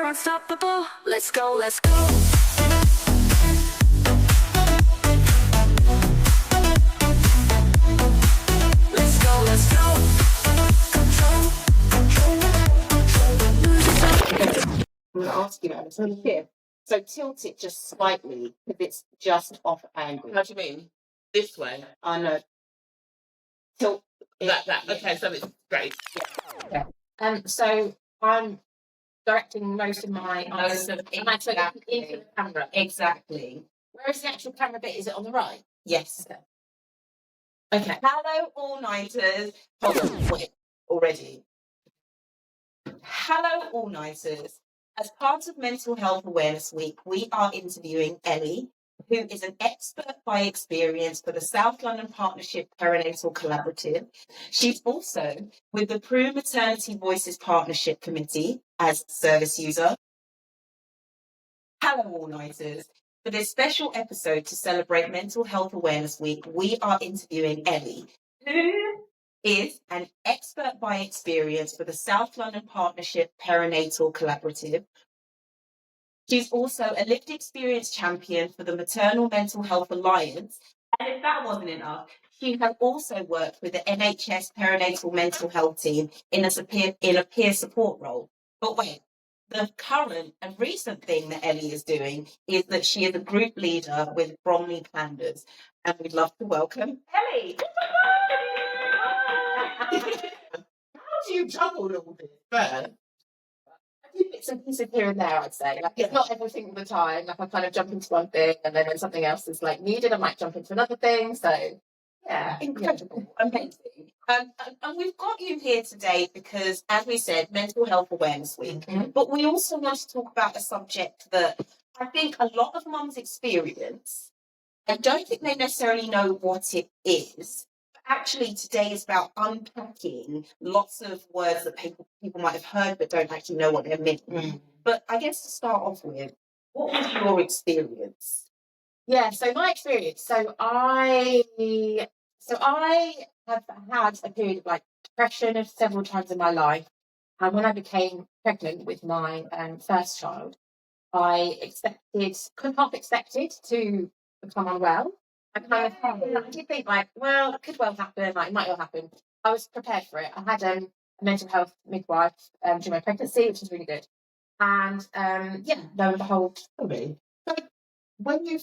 we're unstoppable. Let's go, let's go. Let's go, let's go. Control, control. I'm going to ask you about this here. So tilt it just slightly if it's just off angle. How do you mean? This way? I know. Tilt it. That. Okay, so it's straight. Yeah. So I'm directing most of my eyes into the camera. Exactly. Where is the actual camera bit? Is it on the right? Yes. Okay. Hello, all-nighters. Hold on, wait, already. Hello, all-nighters. As part of Mental Health Awareness Week, we are interviewing Ellie, who is an expert by experience for the South London Partnership Perinatal Collaborative. She's also with the Prue Maternity Voices Partnership Committee as service user. Hello, all-nighters. For this special episode to celebrate Mental Health Awareness Week, we are interviewing Ellie, who is an expert by experience for the South London Partnership Perinatal Collaborative. She's also a lived experience champion for the Maternal Mental Health Alliance. And if that wasn't enough, she has also worked with the NHS Perinatal Mental Health team in a peer support role. But wait, the current and recent thing that Ellie is doing is that she is a group leader with Bromley PANDAS. And we'd love to welcome Ellie. How do you juggle all this first? It's a piece of here and there, I'd say. Like, it's not everything all the time. Like, I kind of jump into one thing, and then when something else is like needed, I might jump into another thing. So, yeah, Incredible, amazing. And we've got you here today because, as we said, Mental Health Awareness Week. Mhm. But we also want to talk about a subject that I think a lot of mums experience. I don't think they necessarily know what it is. Actually, today is about unpacking lots of words that people might have heard but don't actually know what they mean. But I guess to start off with, what was your experience? Yeah, so my experience. So I have had a period of like depression several times in my life. And when I became pregnant with my first child, I half expected to become unwell. I did think like, well, it could well happen, like it might well happen. I was prepared for it. I had a mental health midwife during my pregnancy, which was really good. And lo and behold, Okay. So when you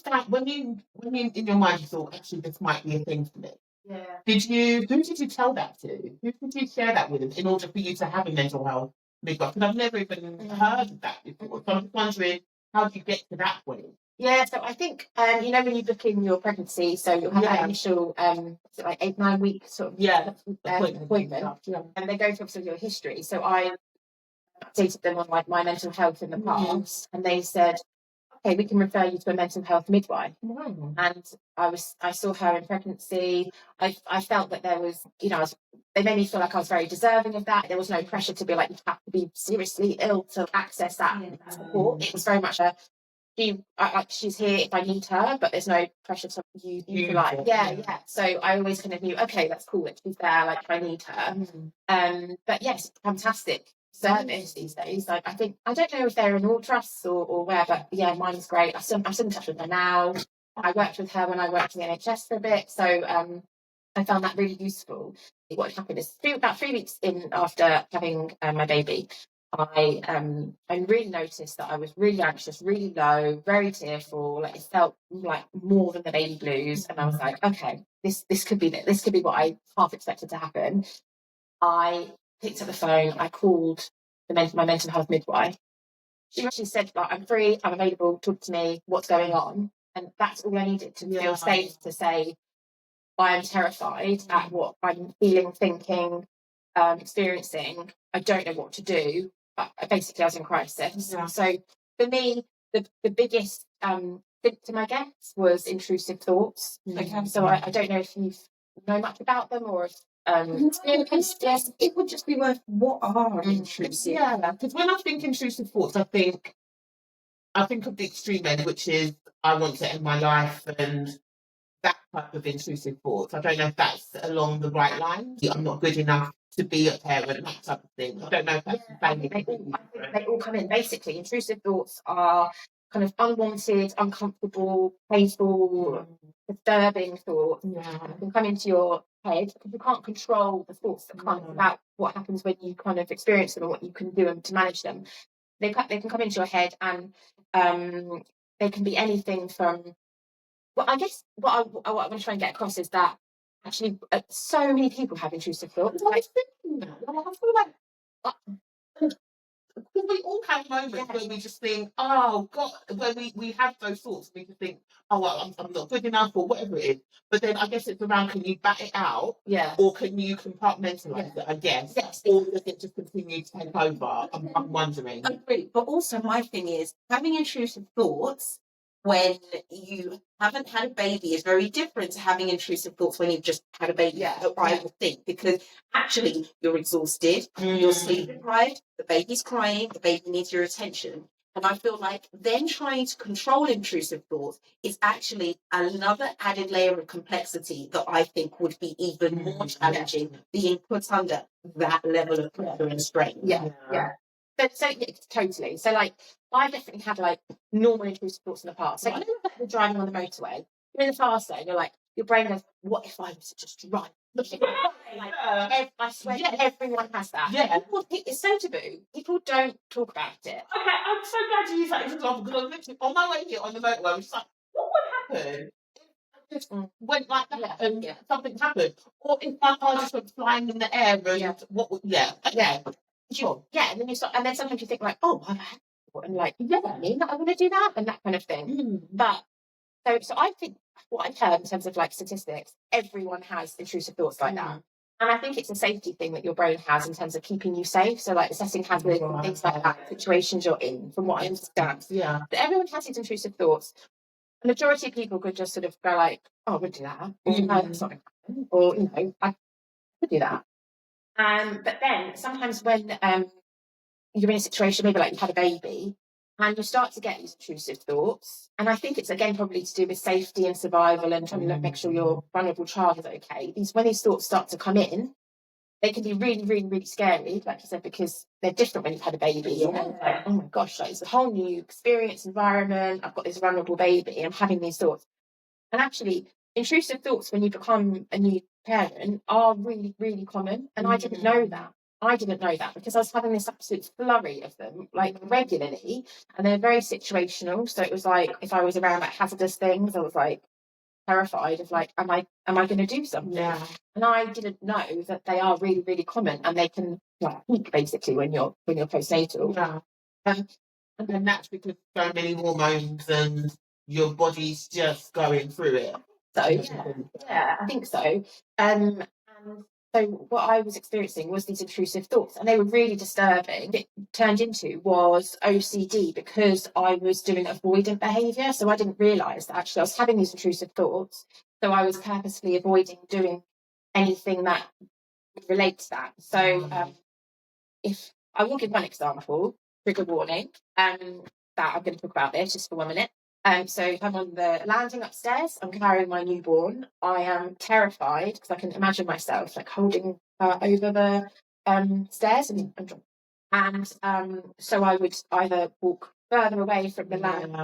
in your mind you thought actually this might be a thing for me, who did you tell that to? Who did you share that with in order for you to have a mental health midwife? Because I've never even heard of that before. So I'm just wondering, how do you get to that point? Yeah, so I think when you book in your pregnancy, so you'll have that initial is it like 8-9 week sort of appointment, and they go through sort of your history. So I updated them on like my mental health in the past, and they said, okay, we can refer you to a mental health midwife. And I saw her in pregnancy. I felt that there was, they made me feel like I was very deserving of that. There was no pressure to be like, you have to be seriously ill to access that support. It was very much she's here if I need her, but there's no pressure to you like, So I always kind of knew, okay, that's cool that she's there, like if I need her. But yes, fantastic service these days. Like I don't know if they're in all trusts or where, but yeah, mine's great. I'm still in touch with her now. I worked with her when I worked in the NHS for a bit, so I found that really useful. What happened is about 3 weeks in after having my baby, I really noticed that I was really anxious, really low, very tearful. Like it felt like more than the baby blues, and I was like, okay, this could be what I half expected to happen. I picked up the phone. I called my mental health midwife. She said, like, I'm free, I'm available. Talk to me. What's going on? And that's all I needed to feel safe to say, I am terrified at what I'm feeling, thinking, experiencing. I don't know what to do. But basically, I was in crisis. Yeah. So for me, the biggest symptom, I guess, was intrusive thoughts. Okay, so I don't know if you know much about them or if. Yes, it would just be worth what are intrusive. Yeah, because when I think intrusive thoughts, I think of the extreme end, which is I want to end my life and that type of intrusive thoughts. I don't know if that's along the right lines. I'm not good enough to be a parent and that type of thing. I don't know if that's I think they all come in. Basically, intrusive thoughts are kind of unwanted, uncomfortable, painful, disturbing thoughts. Yeah. That can come into your head because you can't control the thoughts that come about what happens when you kind of experience them and what you can do to manage them. They can come into your head, and they can be anything from. Well, I guess what I want to try and get across is that actually so many people have intrusive thoughts. I was thinking that. I feel like we all have moments where we just think, oh God, where we have those thoughts, we just think, oh well, I'm not good enough or whatever it is. But then I guess it's around, can you bat it out? Yeah. Or can you compartmentalize it, I guess? Yes. Or does it just continue to take over? I'm wondering. Agree. But also my thing is having intrusive thoughts when you haven't had a baby is very different to having intrusive thoughts when you've just had a baby. I would think, because actually you're exhausted, you're sleep deprived, the baby's crying, the baby needs your attention. And I feel like then trying to control intrusive thoughts is actually another added layer of complexity that I think would be even more challenging, being put under that level of pressure and strain. Yeah. So totally. So like I definitely had like normal intrusive thoughts in the past. So you know like you're driving on the motorway, you're in the fast lane, you're like your brain goes, what if I was to just run? I swear everyone has that. Yeah. It's so taboo. People don't talk about it. Okay, I'm so glad you used that as an example, because I was literally on my way here on the motorway, I was just like, what would happen if I just went like that and something happened? Or if my car just went flying in the air and what would, sure. Yeah, and then you start, and then sometimes you think like, oh, I've had that, and like, I mean that I want to do that and that kind of thing. But so I think what I've heard in terms of like statistics, everyone has intrusive thoughts like that. And I think it's a safety thing that your brain has in terms of keeping you safe. So like assessing hazards and things like that, situations you're in, from what I understand. Yeah. But everyone has these intrusive thoughts. The majority of people could just sort of go like, oh, I would do that. Or that's not going to happen. Or, you know, I could do that. But then sometimes when you're in a situation, maybe like you've had a baby, and you start to get these intrusive thoughts. And I think it's again probably to do with safety and survival and trying to make sure your vulnerable child is okay. When these thoughts start to come in, they can be really, really, really scary, like you said, because they're different when you've had a baby. You know, like, oh my gosh, like, it's a whole new experience, environment. I've got this vulnerable baby. I'm having these thoughts. And actually, intrusive thoughts when you become a new parent are really, really common. And I didn't know that. I didn't know that because I was having this absolute flurry of them, like regularly, and they're very situational. So it was like if I was around like hazardous things, I was like terrified of like, am I going to do something? Yeah. And I didn't know that they are really, really common, and they can peak basically when you're postnatal. Yeah. And that's because so many hormones and your body's just going through it. So yeah, I think so. And so what I was experiencing was these intrusive thoughts, and they were really disturbing. It turned into was OCD because I was doing avoidant behaviour. So I didn't realise that actually I was having these intrusive thoughts. So I was purposely avoiding doing anything that would relate to that. So if I will give one example, trigger warning, that I'm going to talk about this just for 1 minute. So if I'm on the landing upstairs, I'm carrying my newborn. I am terrified because I can imagine myself like holding her over the stairs and so I would either walk further away from the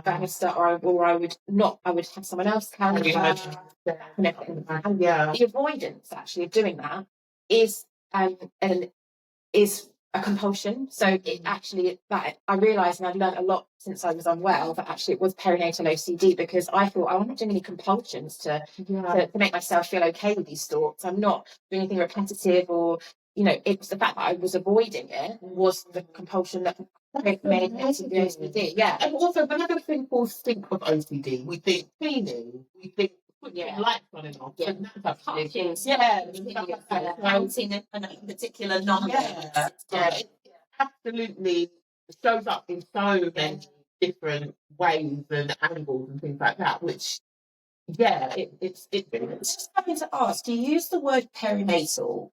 banister, or I would not. I would have someone else carry her. And the avoidance actually of doing that is a compulsion. So it actually, that I realised, and I've learned a lot since I was unwell, that actually it was perinatal OCD, because I thought I'm not doing any compulsions to make myself feel okay with these thoughts. I'm not doing anything repetitive, or it was the fact that I was avoiding it was the compulsion that made it the OCD. Yeah. And also, whenever people think of OCD, we think cleaning, we think lights on and off. Yeah. Counting a particular number. It absolutely shows up in so many different ways and angles and things like that, which it's just having to ask, do you use the word perinatal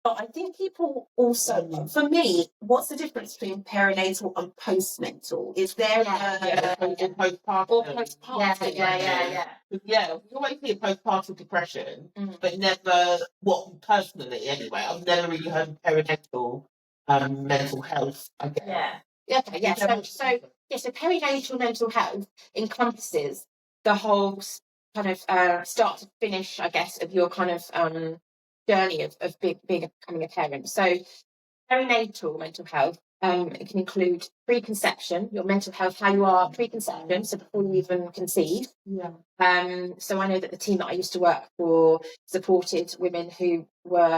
But I think people also, for me, what's the difference between perinatal and postnatal? Is there postpartum. or postpartum? Yeah, we always hear postpartum depression, but never, personally anyway, I've never really heard of perinatal mental health, I guess. So perinatal mental health encompasses the whole kind of start to finish, I guess, of your kind of journey of becoming a parent. So perinatal mental health, it can include preconception, your mental health, how you are preconception, so before you even conceive. So I know that the team that I used to work for supported women who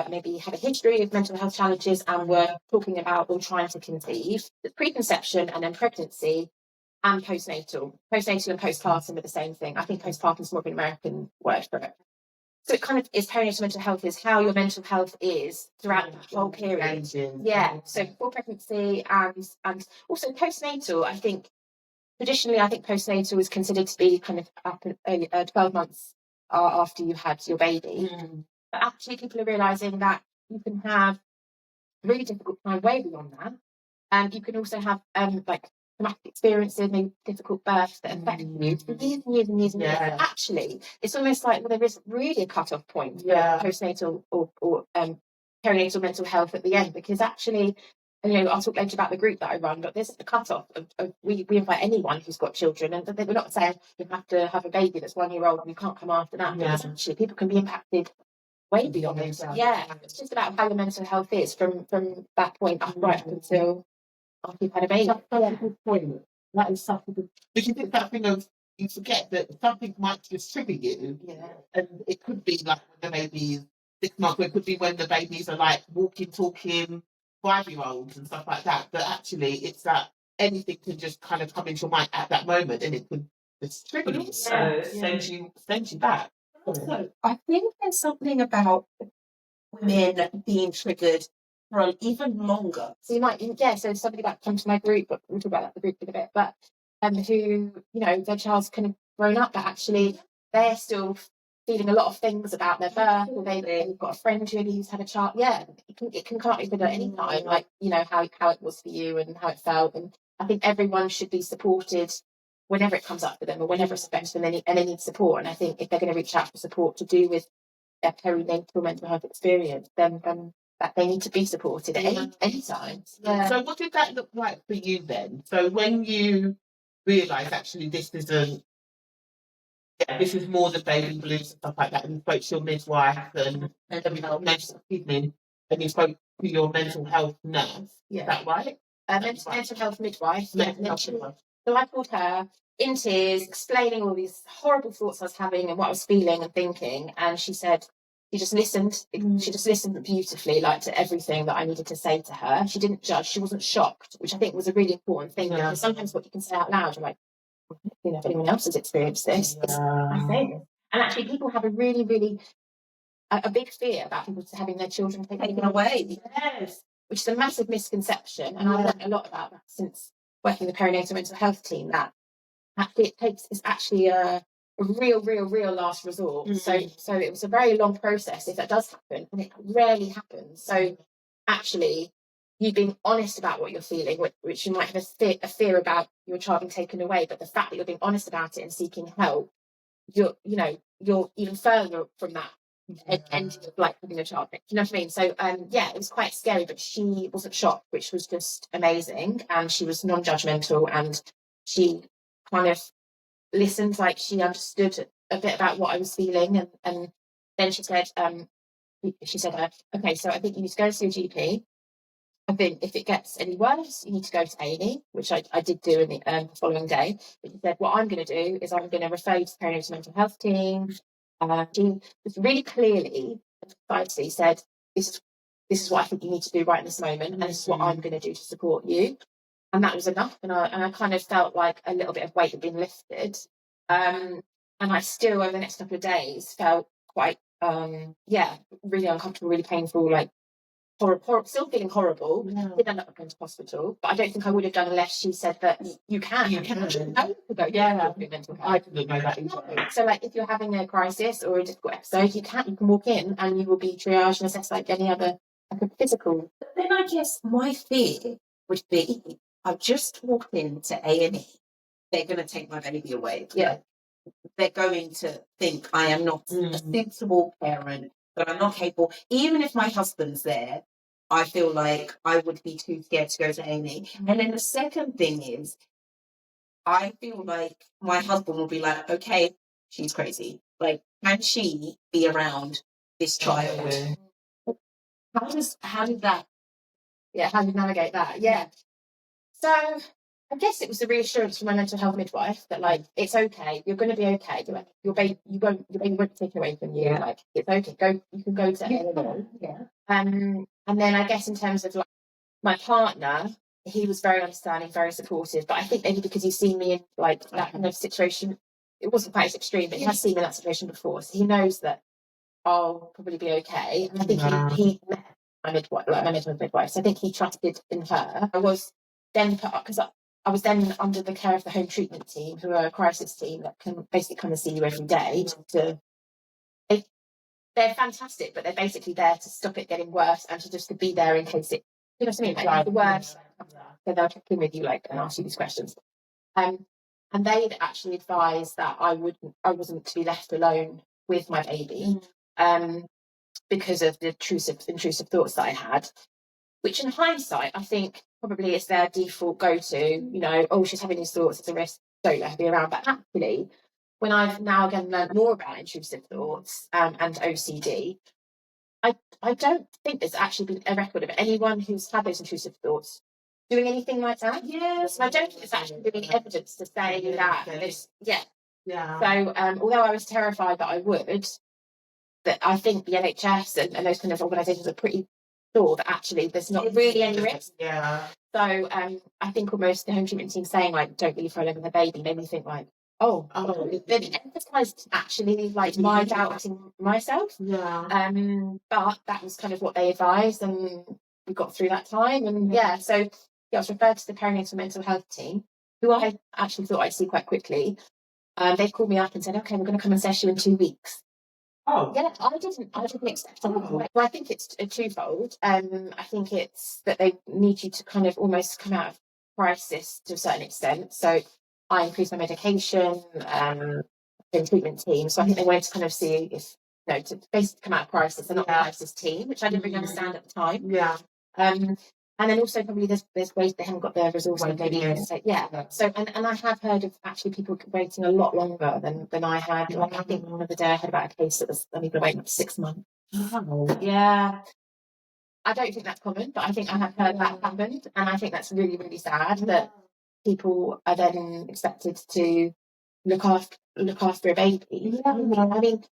maybe had a history of mental health challenges and were talking about or trying to conceive. The preconception and then pregnancy and postnatal. Postnatal and postpartum are the same thing. I think postpartum is more of an American word for it. So it kind of is perinatal mental health is how your mental health is throughout the whole period. So before pregnancy and also postnatal, I think traditionally postnatal is considered to be kind of up 12 months after you had your baby. But actually people are realising that you can have a really difficult time way beyond that. And you can also have like traumatic experiences, maybe difficult births that affect you for years and years and years and years. Actually, it's almost like there is really a cut-off point for postnatal or perinatal mental health at the end, because actually, I'll talk later about the group that I run, but this is the cut-off of we invite anyone who's got children, and we're not saying you have to have a baby that's 1 year old and you can't come after that, because actually people can be impacted way beyond it. It's just about how your mental health is from that point right up until after you've had a baby. That's a good point. That is such a good, because it's that thing of, you forget that something might just trigger you, and it could be like when the baby's 6 months, or it could be when the babies are like walking, talking 5-year-olds and stuff like that. But actually, it's that anything can just kind of come into your mind at that moment, and it could just trigger you. So send you back. So I think there's something about women being triggered for even longer. So you might, so somebody might come to my group, but we'll talk about that the group in a bit, but who, their child's kind of grown up, but actually they're still feeling a lot of things about their birth, or they've got a friend who's had a child. It can come up even at any time, like, how it was for you and how it felt. And I think everyone should be supported whenever it comes up for them, or whenever it's affects them, and they need support. And I think if they're going to reach out for support to do with their perinatal mental health experience, then that they need to be supported at any time. So what did that look like for you then? So when you realised actually this isn't, this is more the baby blues and stuff like that, and you spoke to your midwife and you spoke to your mental health nurse, is that right? Mental health midwife. So I called her in tears, explaining all these horrible thoughts I was having and what I was feeling and thinking, and she said, she just listened. She just listened beautifully, like, to everything that I needed to say to her. She didn't judge. She wasn't shocked, which I think was a really important thing. Because sometimes what you can say out loud, you're like, if anyone else has experienced this, I say this. And actually, people have a really, really a big fear about people having their children taken away. Which is a massive misconception. And I've learned a lot about that since working in the perinatal mental health team. That actually it's actually a real last resort. So it was a very long process if that does happen, and it rarely happens. So actually, you being honest about what you're feeling, which you might have a fear about your child being taken away, but the fact that you're being honest about it and seeking help, you're even further from that end of like having a child. You know what I mean? So it was quite scary, but she wasn't shocked, which was just amazing. And she was non-judgmental, and she kind of listened, like she understood a bit about what I was feeling, and then she said, okay, so I think you need to go to your GP. I think if it gets any worse, you need to go to A&E, which I did do in the following day. But she said, what I'm going to do is I'm going to refer you to the perinatal mental health team. She was really clearly, precisely said, this is what I think you need to do right in this moment, and this is what I'm going to do to support you. And that was enough. And I kind of felt like a little bit of weight had been lifted. And I still, over the next couple of days, felt quite, really uncomfortable, really painful, like horrible, still feeling horrible. Did end up going to hospital, but I don't think I would have done unless she said that you can. I didn't know that either. So, like, if you're having a crisis or a difficult episode, you can walk in and you will be triaged and assessed like any other like a physical. But then I guess my fear would be, I've just walked into A&E. They're going to take my baby away. Yeah. They're going to think I am not a sensible parent, that I'm not capable. Even if my husband's there, I feel like I would be too scared to go to A&E. And then the second thing is, I feel like my husband will be like, okay, she's crazy. Like, can she be around this child? How did that? Yeah, how do you navigate that? Yeah. So I guess it was the reassurance from my mental health midwife that like it's okay, you're going to be okay. Your baby won't take it away from you. Yeah. Like it's okay. Go, you can go to A&E. Yeah. And then I guess in terms of like my partner, he was very understanding, very supportive. But I think maybe because he's seen me in like that kind of situation, it wasn't quite as extreme, but he has seen me in that situation before, so he knows that I'll probably be okay. And I think he met my midwife, like my midwife. So I think he trusted in her. I was then put up because I was then under the care of the home treatment team, who are a crisis team that can basically come and see you every day. They're fantastic, but they're basically there to stop it getting worse and to just to be there in case it, you know what I mean, like the worst. So they'll check in with you like and ask you these questions. And they'd actually advised that I wasn't to be left alone with my baby, because of the intrusive thoughts that I had, which in hindsight I think probably is their default go-to. You know, oh, she's having these thoughts, it's a risk, don't let her be around. But actually, when I've now again learned more about intrusive thoughts and OCD, I don't think there's actually been a record of anyone who's had those intrusive thoughts doing anything like that. Yes. So I don't think there's actually been evidence to say that this. Yeah. Yeah. So although I was terrified that I would, that I think the NHS and those kind of organisations are pretty sure that actually there's not really any risk. Yeah. So I think almost the home treatment team saying like don't leave her alone with her baby made me think like, oh, they've emphasised actually like my doubting myself. Yeah. But that was kind of what they advised, and we got through that time. And so I was referred to the perinatal mental health team, who I actually thought I'd see quite quickly. They called me up and said, okay, we're going to come and assess you in 2 weeks. Oh. Yeah, I didn't expect that. Well, I think it's a twofold. I think it's that they need you to kind of almost come out of crisis to a certain extent. So I increased my medication, in treatment team. So I think they wanted to kind of see if, to basically come out of crisis. They're not a crisis team, which I didn't really understand at the time. Yeah. And then also probably there's ways they haven't got their resources. So and I have heard of actually people waiting a lot longer than I had. Like I think one of the day I heard about a case that was only going to wait 6 months. Oh. Yeah. I don't think that's common, but I think I have heard that happened, and I think that's really, really sad that people are then expected to look after a baby. Yeah. I mean,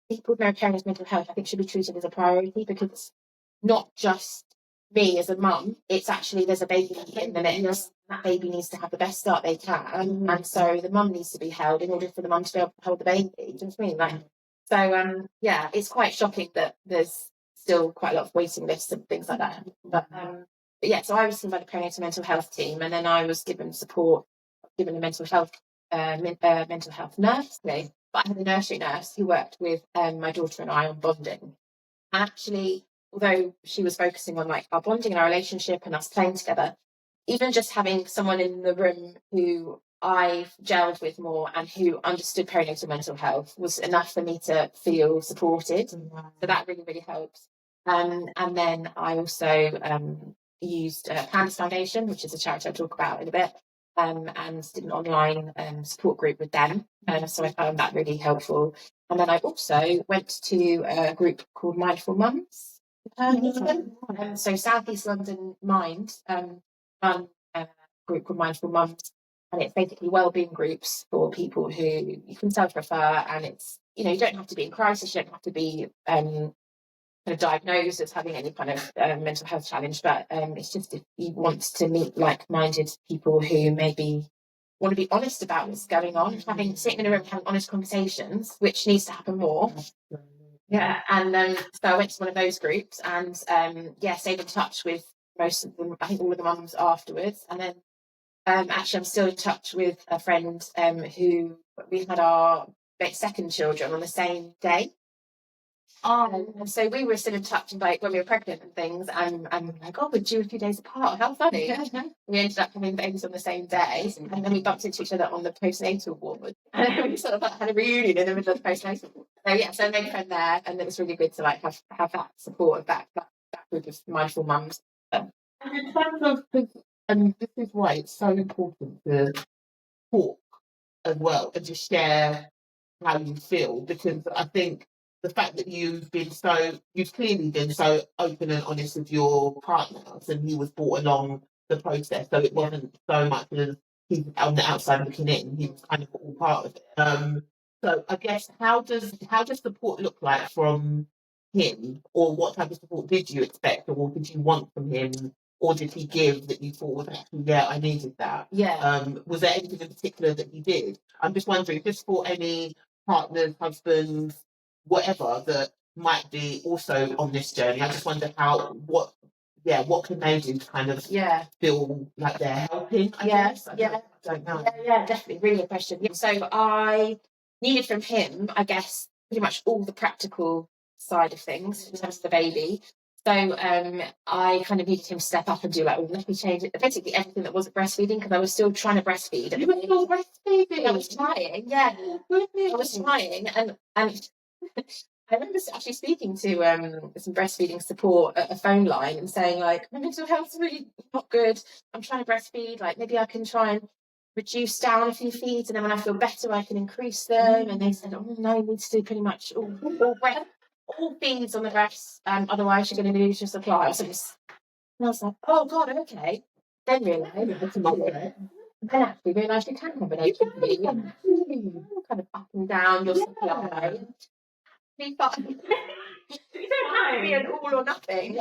people with no parents' mental health, I think, should be treated as a priority, because it's not just me as a mum, it's actually there's a baby in the mix. That baby needs to have the best start they can, and so the mum needs to be held in order for the mum to be able to hold the baby. Do you know what I mean? Like, so it's quite shocking that there's still quite a lot of waiting lists and things like that. But yeah, so I was seen by the perinatal mental health team, and then I was given support, given a mental health nurse. But I had a nursery nurse who worked with my daughter and I on bonding, and actually, although she was focusing on like our bonding and our relationship and us playing together, even just having someone in the room who I gelled with more and who understood perinatal mental health was enough for me to feel supported. So that really, really helps. And then I also used PANDAS Foundation, which is a charity I'll talk about in a bit, and did an online support group with them. So I found that really helpful. And then I also went to a group called Mindful Mums. So South East London Mind run a group called Mindful Mums, and it's basically wellbeing groups for people who you can self-refer, and it's, you don't have to be in crisis, you don't have to be kind of diagnosed as having any kind of mental health challenge, but it's just if you want to meet like-minded people who maybe want to be honest about what's going on, sitting in a room having honest conversations, which needs to happen more. Yeah, and so I went to one of those groups and stayed in touch with most of them, I think all of the mums afterwards. And then actually I'm still in touch with a friend who we had our second children on the same day. And so we were still in touch, like when we were pregnant and things, and like, oh, we're due a few days apart. How funny! We ended up having babies on the same day, and then we bumped into each other on the postnatal ward, and we sort of like had a reunion in the middle of the postnatal ward. So yeah, so I made a friend there, and it was really good to like have that support of that group of mindful mums. And in terms of, and this is why it's so important to talk as well and to share how you feel, because I think the fact that you've clearly been so open and honest with your partners, and he was brought along the process, so it wasn't so much as he's on the outside looking in, he was kind of all part of it. So I guess how does support look like from him, or what type of support did you expect, or did you want from him, or did he give that you thought was actually, yeah, I needed that? Yeah. Was there anything in particular that he did? I'm just wondering, just for any partners, husbands, whatever that might be also on this journey, I just wonder what can they do to kind of feel like they're helping? I guess. I don't know. Yeah, definitely, really good question. Yeah. So I needed from him, I guess, pretty much all the practical side of things in terms of the baby. So I kind of needed him to step up and do like all nappy changes, basically everything that wasn't breastfeeding, because I was still trying to breastfeed. You were still breastfeeding? I was trying, yeah. I was trying, and I remember actually speaking to some breastfeeding support at a phone line and saying like, my mental health's really not good. I'm trying to breastfeed. Like maybe I can try and reduce down a few feeds, and then when I feel better, I can increase them. And they said, oh no, you need to do pretty much all feeds on the breast. Otherwise, you're going to lose your supply. So and I was like, oh god, okay. Then realised, then actually realised you can have an HSP. Kind of up and down your supply. Be fine. You don't have to be an all or nothing.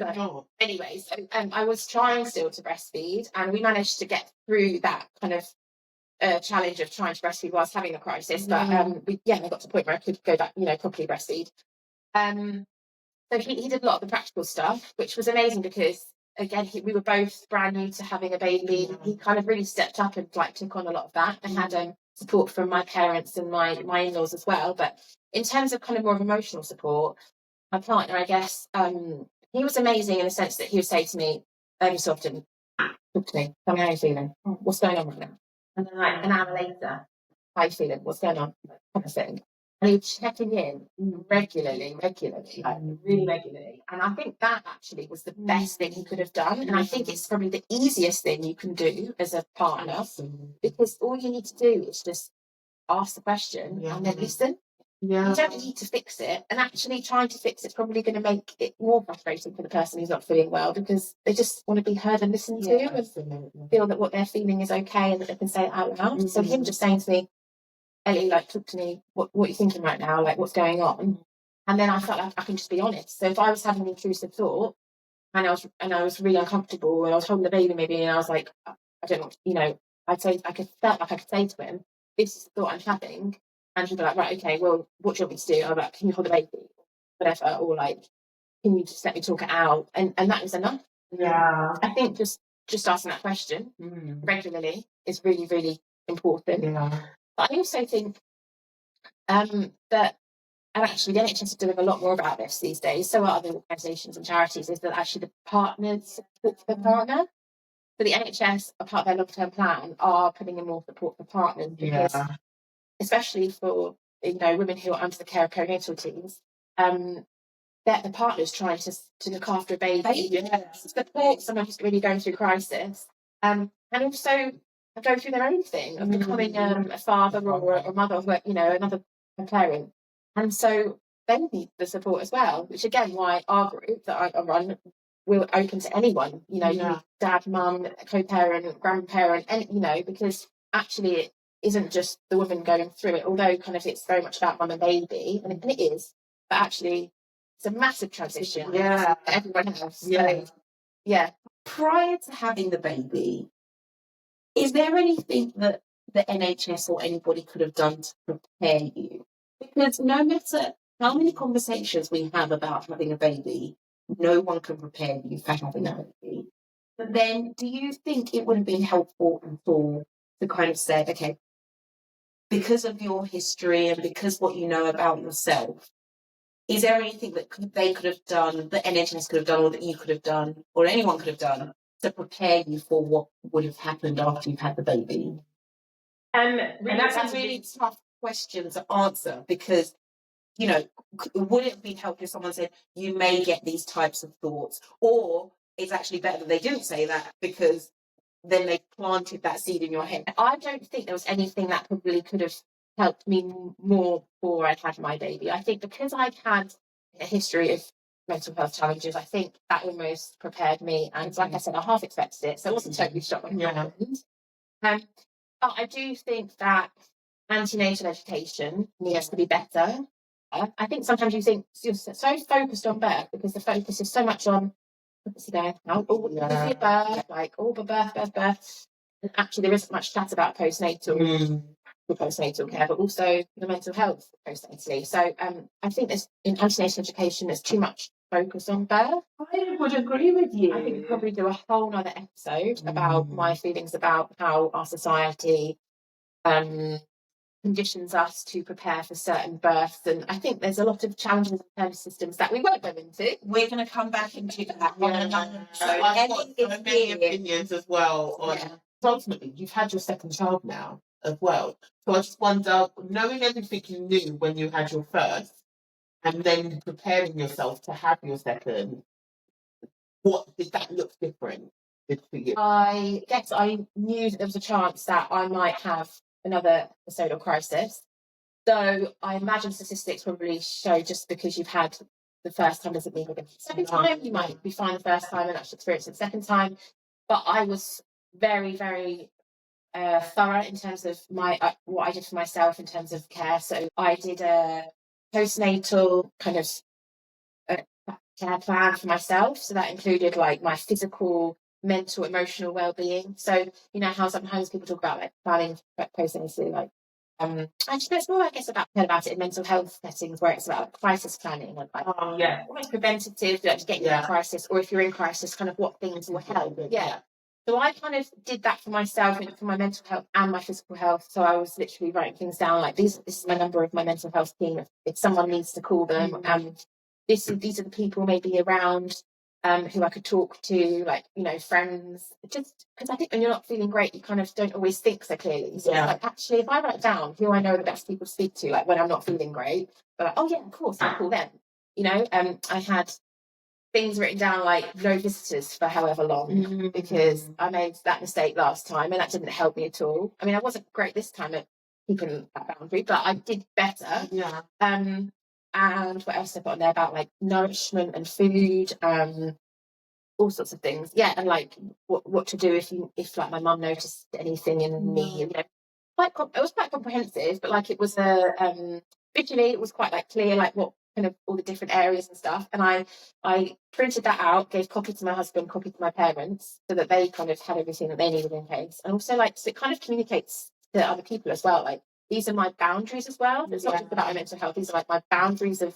So, anyway, so I was trying still to breastfeed, and we managed to get through that kind of challenge of trying to breastfeed whilst having the crisis. But I got to the point where I could go back, properly breastfeed. So he did a lot of the practical stuff, which was amazing because again we were both brand new to having a baby. He kind of really stepped up and like took on a lot of that. I had support from my parents and my in-laws as well. But in terms of kind of more of emotional support, my partner, I guess, he was amazing in the sense that he would say to me every so often, talk to me, tell me how you're feeling, what's going on right now? And then like an hour later, how you feeling, what's going on, kind of thing. And he was checking in regularly, like really regularly. And I think that actually was the best thing he could have done. And I think it's probably the easiest thing you can do as a partner, because all you need to do is just ask the question and then listen. Yeah. You don't need to fix it, and actually trying to fix it's probably going to make it more frustrating for the person who's not feeling well, because they just want to be heard and listened to and feel that what they're feeling is okay and that they can say it out loud. So him just saying to me, Ellie, like, talk to me, what are you thinking right now, like what's going on? And then I felt like I can just be honest. So if I was having an intrusive thought and I was really uncomfortable and I was holding the baby maybe, and I was like, I don't know, I felt like I could say to him, this is the thought I'm having. And he'd be like, right, okay, well, what do you want me to do? I'm like, can you hold the baby? Whatever. Or like, can you just let me talk it out? And that was enough. Yeah. I think just asking that question regularly is really, really important. Yeah. But I also think that, and actually the NHS is doing a lot more about this these days, so are other organisations and charities, is that actually the partners support for the partner. So the NHS, a part of their long-term plan, are putting in more support for partners, because especially for women who are under the care of perinatal teams, that the partner's trying to look after a baby, support someone who's really going through crisis, and also go through their own thing of becoming a father or a mother, or another parent, and so they need the support as well. Which again, why our group that I run, we're open to anyone. Dad, mum, co-parent, grandparent, and because actually it isn't just the woman going through it, although kind of it's very much about mum and baby, and it is, but actually it's a massive transition. Yeah. Everyone else. Yeah. So, yeah. Prior to having the baby, is there anything that the NHS or anybody could have done to prepare you? Because no matter how many conversations we have about having a baby, no one can prepare you for having a baby. But then, do you think it would have been helpful at all to kind of say, okay, because of your history and because what you know about yourself, is there anything that they could have done, that NHS could have done, or that you could have done, or anyone could have done to prepare you for what would have happened after you've had the baby? And that's a really tough question to answer, because, you know, would it be helpful if someone said, you may get these types of thoughts? Or it's actually better that they didn't say that, because then they planted that seed in your head. I don't think there was anything that probably could have helped me more before I'd had my baby. I think because I'd had a history of mental health challenges, I think that almost prepared me. And like I said, I half expected it, so I wasn't totally shocked when it happened. But I do think that antenatal education needs to be better. I think sometimes you think you're so focused on birth, because the focus is so much on birth, like birth. And actually, there isn't much chat about postnatal care, but also the mental health postnatally. So I think there's, in antenatal education, there's too much focus on birth. I would agree with you. I think we'll probably do a whole other episode about my feelings about how our society conditions us to prepare for certain births, and I think there's a lot of challenges in care systems that we won't go into. We're going to come back and do that. So I've got so many opinions as well on. Ultimately, you've had your second child now as well, so I just wonder, knowing everything you knew when you had your first, and then preparing yourself to have your second, what did that look different for you? I guess I knew that there was a chance that I might have another episode or crisis. So I imagine statistics probably show, just because you've had the first time doesn't mean you're going to the second time. You might be fine the first time and actually experience it the second time. But I was very, very thorough in terms of my what I did for myself in terms of care. So I did a postnatal kind of care plan for myself. So that included like my physical, mental, emotional well-being. So you know how sometimes people talk about like planning postnatally, like actually it's more, I guess, about it in mental health settings, where it's about like, crisis planning and like almost preventative, like to get you in a crisis, or if you're in crisis, kind of what things will help. So I kind of did that for myself and for my mental health and my physical health. So I was literally writing things down like this is my number of my mental health team if someone needs to call them. These are the people maybe around who I could talk to, like, you know, friends. Just because I think when you're not feeling great, you kind of don't always think so clearly. So it's like, actually, if I write down who I know are the best people to speak to, like when I'm not feeling great, but like, oh yeah, of course, I'll call them. You know, I had things written down like no visitors for however long, because I made that mistake last time and that didn't help me at all. I mean, I wasn't great this time at keeping that boundary, but I did better. And what else I put on there about like nourishment and food, all sorts of things. And like what to do if like my mum noticed anything in me. You know, it was quite comprehensive, but like it was visually it was quite like clear, like what kind of all the different areas and stuff. And I printed that out, gave copy to my husband, copy to my parents, so that they kind of had everything that they needed in case. And also like so it kind of communicates to other people as well, like these are my boundaries as well. It's not just about my mental health. These are like my boundaries of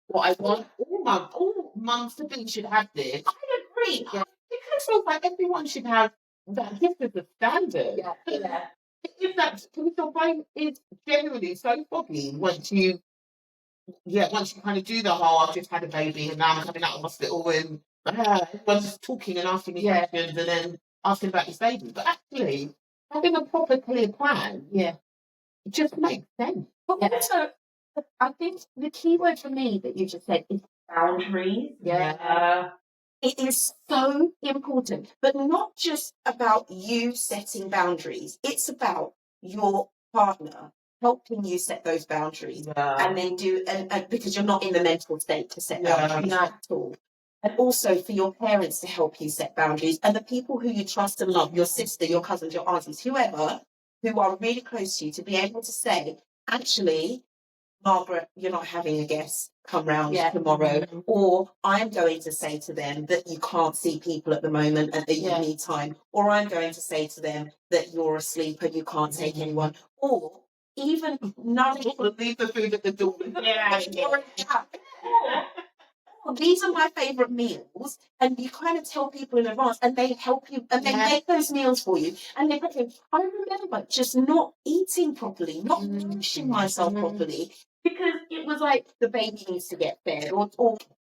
what I want. All mums to be should have this. I agree. Because it feels like everyone should have that. This is the standard. If that, because your brain is generally so foggy once you kind of do the whole, I've just had a baby and now I'm coming out of hospital and everyone's just talking and asking me questions and then asking about this baby. But actually, having a proper clear plan, it just makes sense. But also, I think the key word for me that you just said is boundaries. It is so important, but not just about you setting boundaries. It's about your partner helping you set those boundaries and then and because you're not in the mental state to set boundaries at all. And also for your parents to help you set boundaries, and the people who you trust and love, your sister, your cousins, your aunties, whoever, who are really close to you, to be able to say, actually, Margaret, you're not having a guest come round tomorrow, or I'm going to say to them that you can't see people at the moment and that you need time, or I'm going to say to them that you're asleep and you can't take anyone, or even leave the food at the door. These are my favourite meals, and you kind of tell people in advance, and they help you, and they make those meals for you. And they I remember just not eating properly, not nourishing myself properly, because it was like the baby needs to get fed, or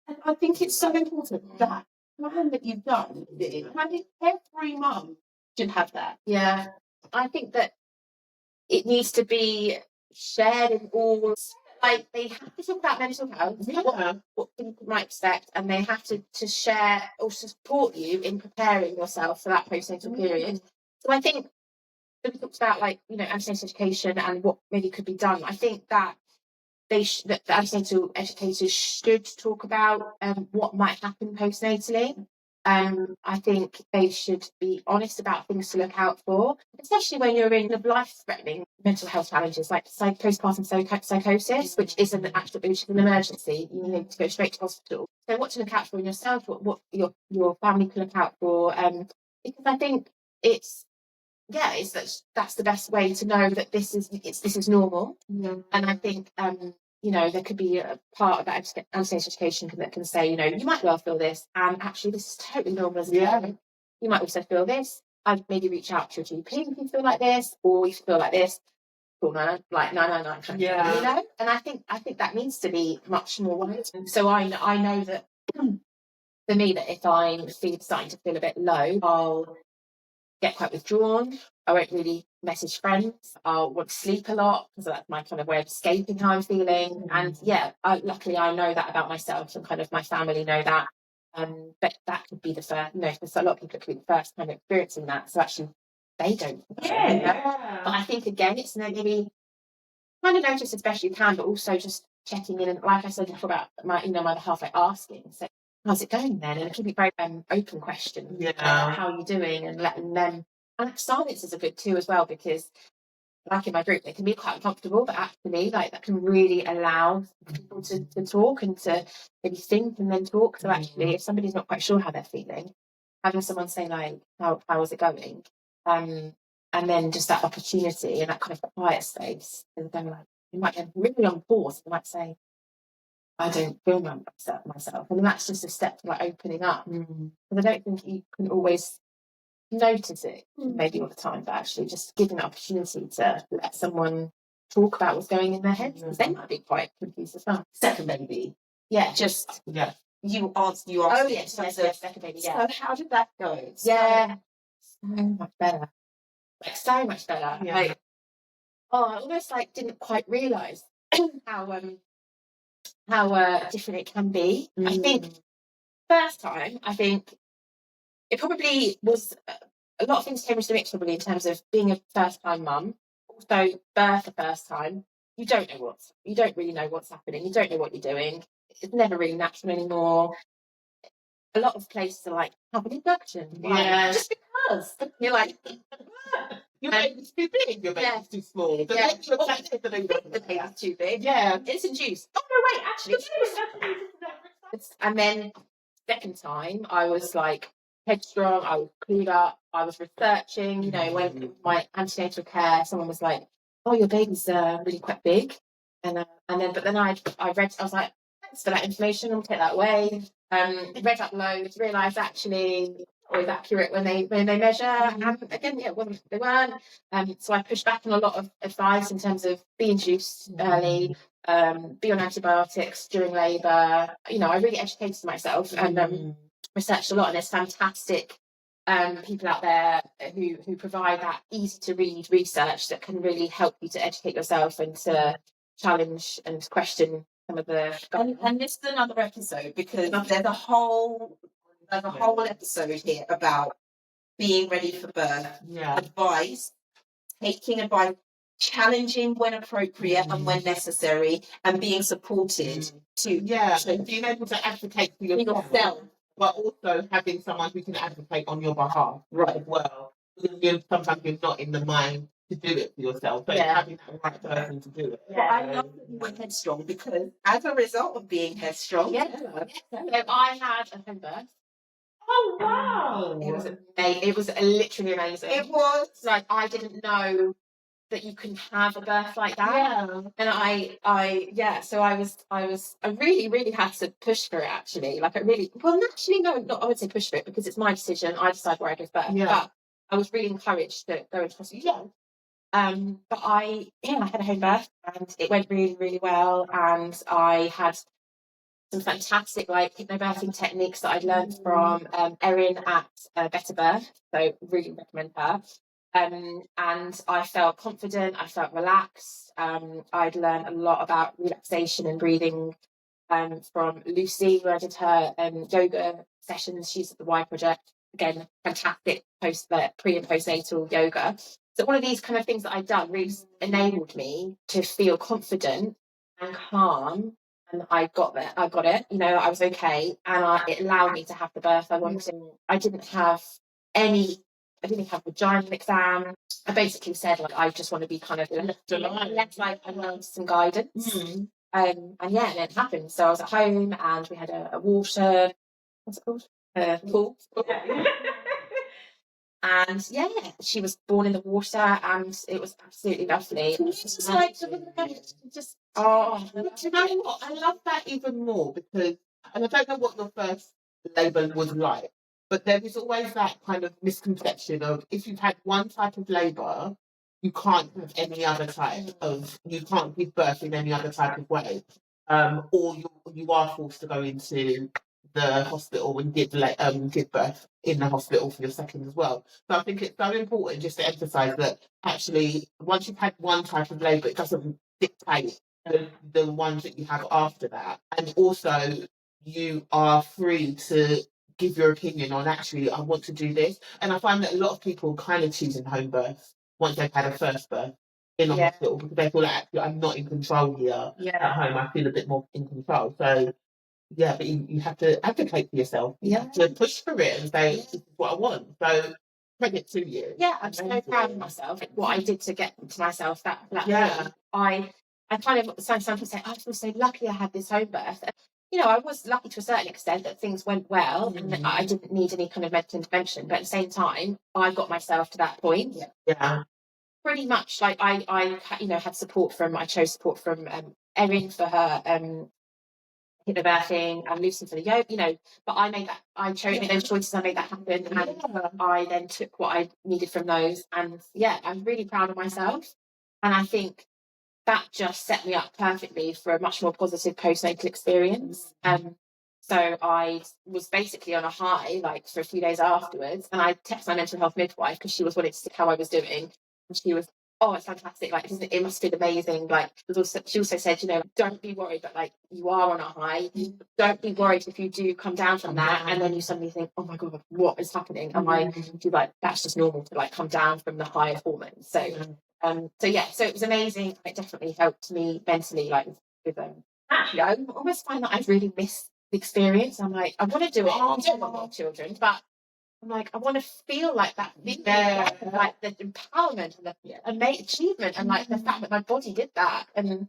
and I think it's so important that plan that you've done. I think every mum should have that. Yeah, I think that it needs to be shared in all. Like they have to talk about mental health, what people might expect, and they have to share or support you in preparing yourself for that postnatal period. So I think when we talked about antenatal education and what maybe could be done, I think that that the antenatal educators should talk about what might happen postnatally. I think they should be honest about things to look out for, especially when you're in life-threatening mental health challenges like postpartum psychosis, which is an emergency. You need to go straight to hospital. So what to look out for in yourself, what your family can look out for, because I think that's the best way to know that this is normal. And I think there could be a part of that antenatal education that can say, you might well feel this, and actually this is totally normal as a parent. You might also feel this. I'd maybe reach out to your GP if you feel like this, or if you feel like this. Cool, no, like no, And I think that needs to be much more wide. So I know that for me, that if I'm starting to feel a bit low, I'll get quite withdrawn. I won't really message friends. I'll want to sleep a lot because that's my kind of way of escaping how I'm feeling. And luckily I know that about myself, and kind of my family know that. But that could be the first, for a lot of people, it could be the first time experiencing that. So actually, they don't. Yeah. But I think again, it's maybe kind of notice as best you can, but also just checking in. And like I said before about my other half, like asking. So how's it going then? And keep it very open questions. How are you doing? And letting them. And silence is good too as well, because like in my group, they can be quite uncomfortable, but actually that can really allow people to talk and to maybe think and then talk. So actually, if somebody's not quite sure how they're feeling, having someone say like, how is it going? And then just that opportunity and that kind of quiet space. And then you might get really on pause. They might say, I don't feel myself. And that's just a step to opening up. Because I don't think you can always notice it maybe all the time, but actually just giving the opportunity to let someone talk about what's going in their heads, because they might be quite confused as well. Second baby. You asked second baby. So how did that go? So much better. So much better. I almost didn't quite realise how different it can be. I think first time, it probably was a lot of things came into the mix, probably in terms of being a first time mum, also birth the first time. You don't really know what's happening. You don't know what you're doing. It's never really natural anymore. A lot of places are have an induction. Just because you're your baby's too big, your baby's too small. The baby's too big. It's induced. Oh no, wait, actually. And then second time, I was headstrong, I was clued up, I was researching, when my antenatal care, someone was like, oh, your baby's really quite big. But then I read, I was like, thanks for that information, I'll take that away. Read up loads, realised actually always accurate when they measure. And again, they weren't. So I pushed back on a lot of advice in terms of be induced early, be on antibiotics during labour. I really educated myself and researched a lot, and there's fantastic people out there who provide that easy to read research that can really help you to educate yourself and to challenge and question some of the and this is another episode, because there's a whole episode here about being ready for birth, advice, taking advice, challenging when appropriate and when necessary, and being supported so being able to advocate for yourself, but also having someone who can advocate on your behalf as well. Because sometimes you're not in the mind to do it for yourself, but having that right person to do it. I love that you were headstrong, because as a result of being headstrong, I had a home birth. Oh wow! It was amazing. It was literally amazing. It was I didn't know that you can have a birth like that. And so I really, really had to push for it, actually. I would say push for it, because it's my decision. I decide where I give birth. But I was really encouraged to go into hospital. But I had a home birth and it went really, really well. And I had some fantastic hypnobirthing techniques that I'd learned from Erin at Better Birth. So really recommend her. And I felt confident, I felt relaxed. I'd learned a lot about relaxation and breathing from Lucy, who I did her yoga sessions. She's at the Y Project. Again, fantastic pre and postnatal yoga. So all of these kind of things that I'd done really enabled me to feel confident and calm. And I got it. I was okay. And it allowed me to have the birth I wanted. I didn't have vaginal exam. I basically said, I just want to be kind of left I want some guidance. And it happened. So I was at home and we had a water, what's it called? Pool. And she was born in the water and it was absolutely lovely. Do you know what? I love that even more because, and I don't know what your first labour was like, but there is always that kind of misconception of if you've had one type of labour, you can't have any other type of, you can't give birth in any other type of way, or you are forced to go into the hospital and give birth in the hospital for your second as well. So I think it's so important just to emphasise that actually once you've had one type of labour, it doesn't dictate the ones that you have after that. And also you are free to give your opinion on actually I want to do this. And I find that a lot of people kind of choosing home birth once they've had a first birth in a hospital because they feel like actually I'm not in control here at home. I feel a bit more in control. So but you have to advocate for yourself. You have to push for it and say, this is what I want. So credit to you. Yeah, I'm so proud of myself. What I did to get to myself that way. I kind of sometimes say, I feel so lucky I had this home birth. I was lucky to a certain extent that things went well and that I didn't need any kind of medical intervention. But at the same time, I got myself to that point. Yeah. Pretty much I had support I chose support from Erin for her hypnobirthing and Lucy for the yoga, but I made those choices, I made that happen, and I then took what I needed from those, and I'm really proud of myself, and I think that just set me up perfectly for a much more positive postnatal experience. So I was basically on a high, for a few days afterwards, and I texted my mental health midwife because she was wanting to see how I was doing, and she was, oh, it's fantastic, it must feel amazing. She also said, don't be worried, but you are on a high. Don't be worried if you do come down from that and then you suddenly think, oh my god, what is happening? And she's like, that's just normal to come down from the high hormones. So so it was amazing. It definitely helped me mentally, with actually I almost find that I've really missed the experience. I'm like, I want to do it. I don't want more children, but I'm like, I want to feel like that feeling, like the empowerment and the achievement, and the fact that my body did that, and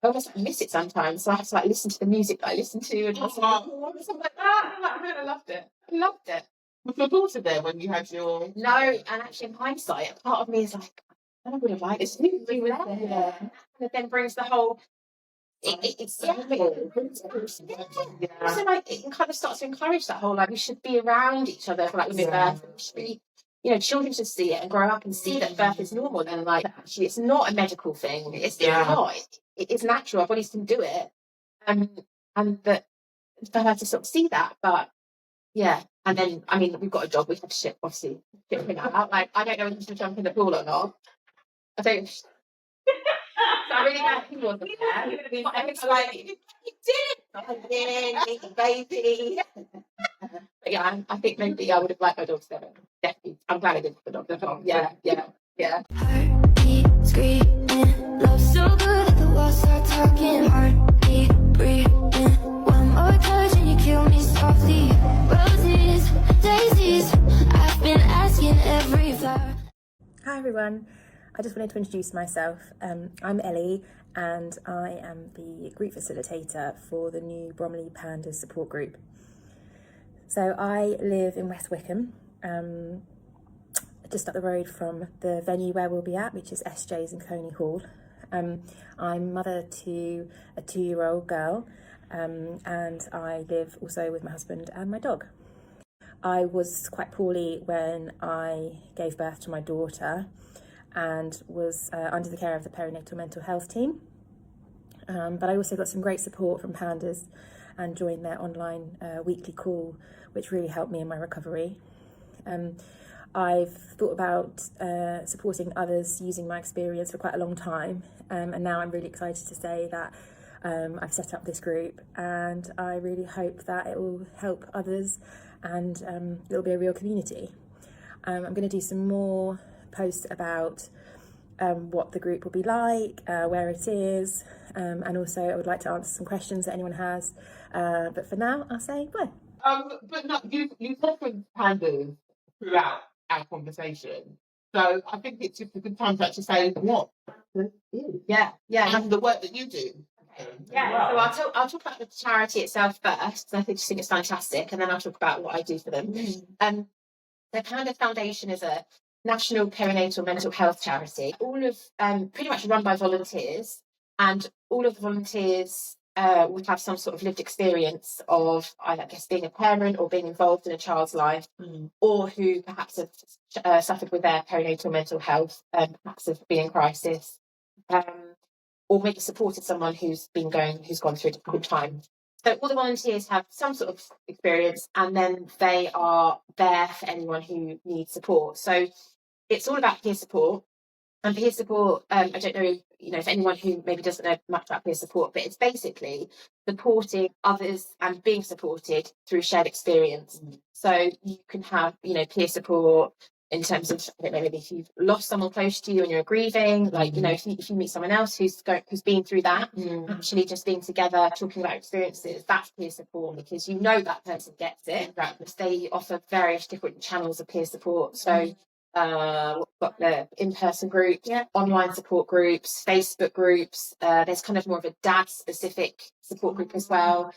I almost miss it sometimes. So I have to listen to the music that I listen to, and something like that. I loved it. I loved it. Was your daughter there when you had your? No, and actually, in hindsight, a part of me is like, I would have liked this to be there. And it then brings the whole. It's so it kind of starts to encourage that whole we should be around each other for birth. Should be, children should see it and grow up and see that birth is normal, and actually it's not a medical thing. It's not. It's natural. Our bodies can do it, and that for her to sort of see that, but and then we've got a job. We have to ship him out. I don't know if he should jump in the pool or not. I don't. So I really glad he wasn't there. But I was you did it, baby. But I think maybe I would have liked my dog there. Definitely, I'm glad I did the dog. Yeah. Heartbeat screaming, love so good that the walls start talking. Heartbeat breathing, one more touch and you kill me softly. Roses, daisies, I've been asking every flower. Hi everyone, I just wanted to introduce myself. I'm Ellie and I am the group facilitator for the new Bromley PANDAS support group. So I live in West Wickham, just up the road from the venue where we'll be at, which is SJ's in Coney Hall. I'm mother to a 2-year-old girl, and I live also with my husband and my dog. I was quite poorly when I gave birth to my daughter, and was under the care of the perinatal mental health team. But I also got some great support from PANDAS and joined their online weekly call, which really helped me in my recovery. I've thought about supporting others using my experience for quite a long time, and now I'm really excited to say that I've set up this group, and I really hope that it will help others and it'll be a real community. I'm going to do some more posts about what the group will be like, where it is, and also I would like to answer some questions that anyone has. But for now, I'll say bye. But no, you referenced PANDAS throughout our conversation, so I think it's just a good time to actually say what PANDAS is. Yeah. And the work that you do. Yeah, so I'll talk about the charity itself first, because I just think it's fantastic, and then I'll talk about what I do for them. The PANDAS Foundation is a national perinatal mental health charity, all of pretty much run by volunteers, and all of the volunteers would have some sort of lived experience of, I guess, being a parent or being involved in a child's life, or who perhaps have suffered with their perinatal mental health, perhaps have been in crisis. Or maybe supported someone who's gone through a difficult time. So all the volunteers have some sort of experience, and then they are there for anyone who needs support. So it's all about peer support. And peer support, I don't know, if anyone who maybe doesn't know much about peer support, but it's basically supporting others and being supported through shared experience. So you can have, peer support in terms of, I don't know, maybe if you've lost someone close to you and you're grieving, like, if you meet someone else who's been through that, actually just being together, talking about experiences, that's peer support, because that person gets it. They offer various different channels of peer support. So we've got the in-person groups, online support groups, Facebook groups. There's kind of more of a dad-specific support group as well.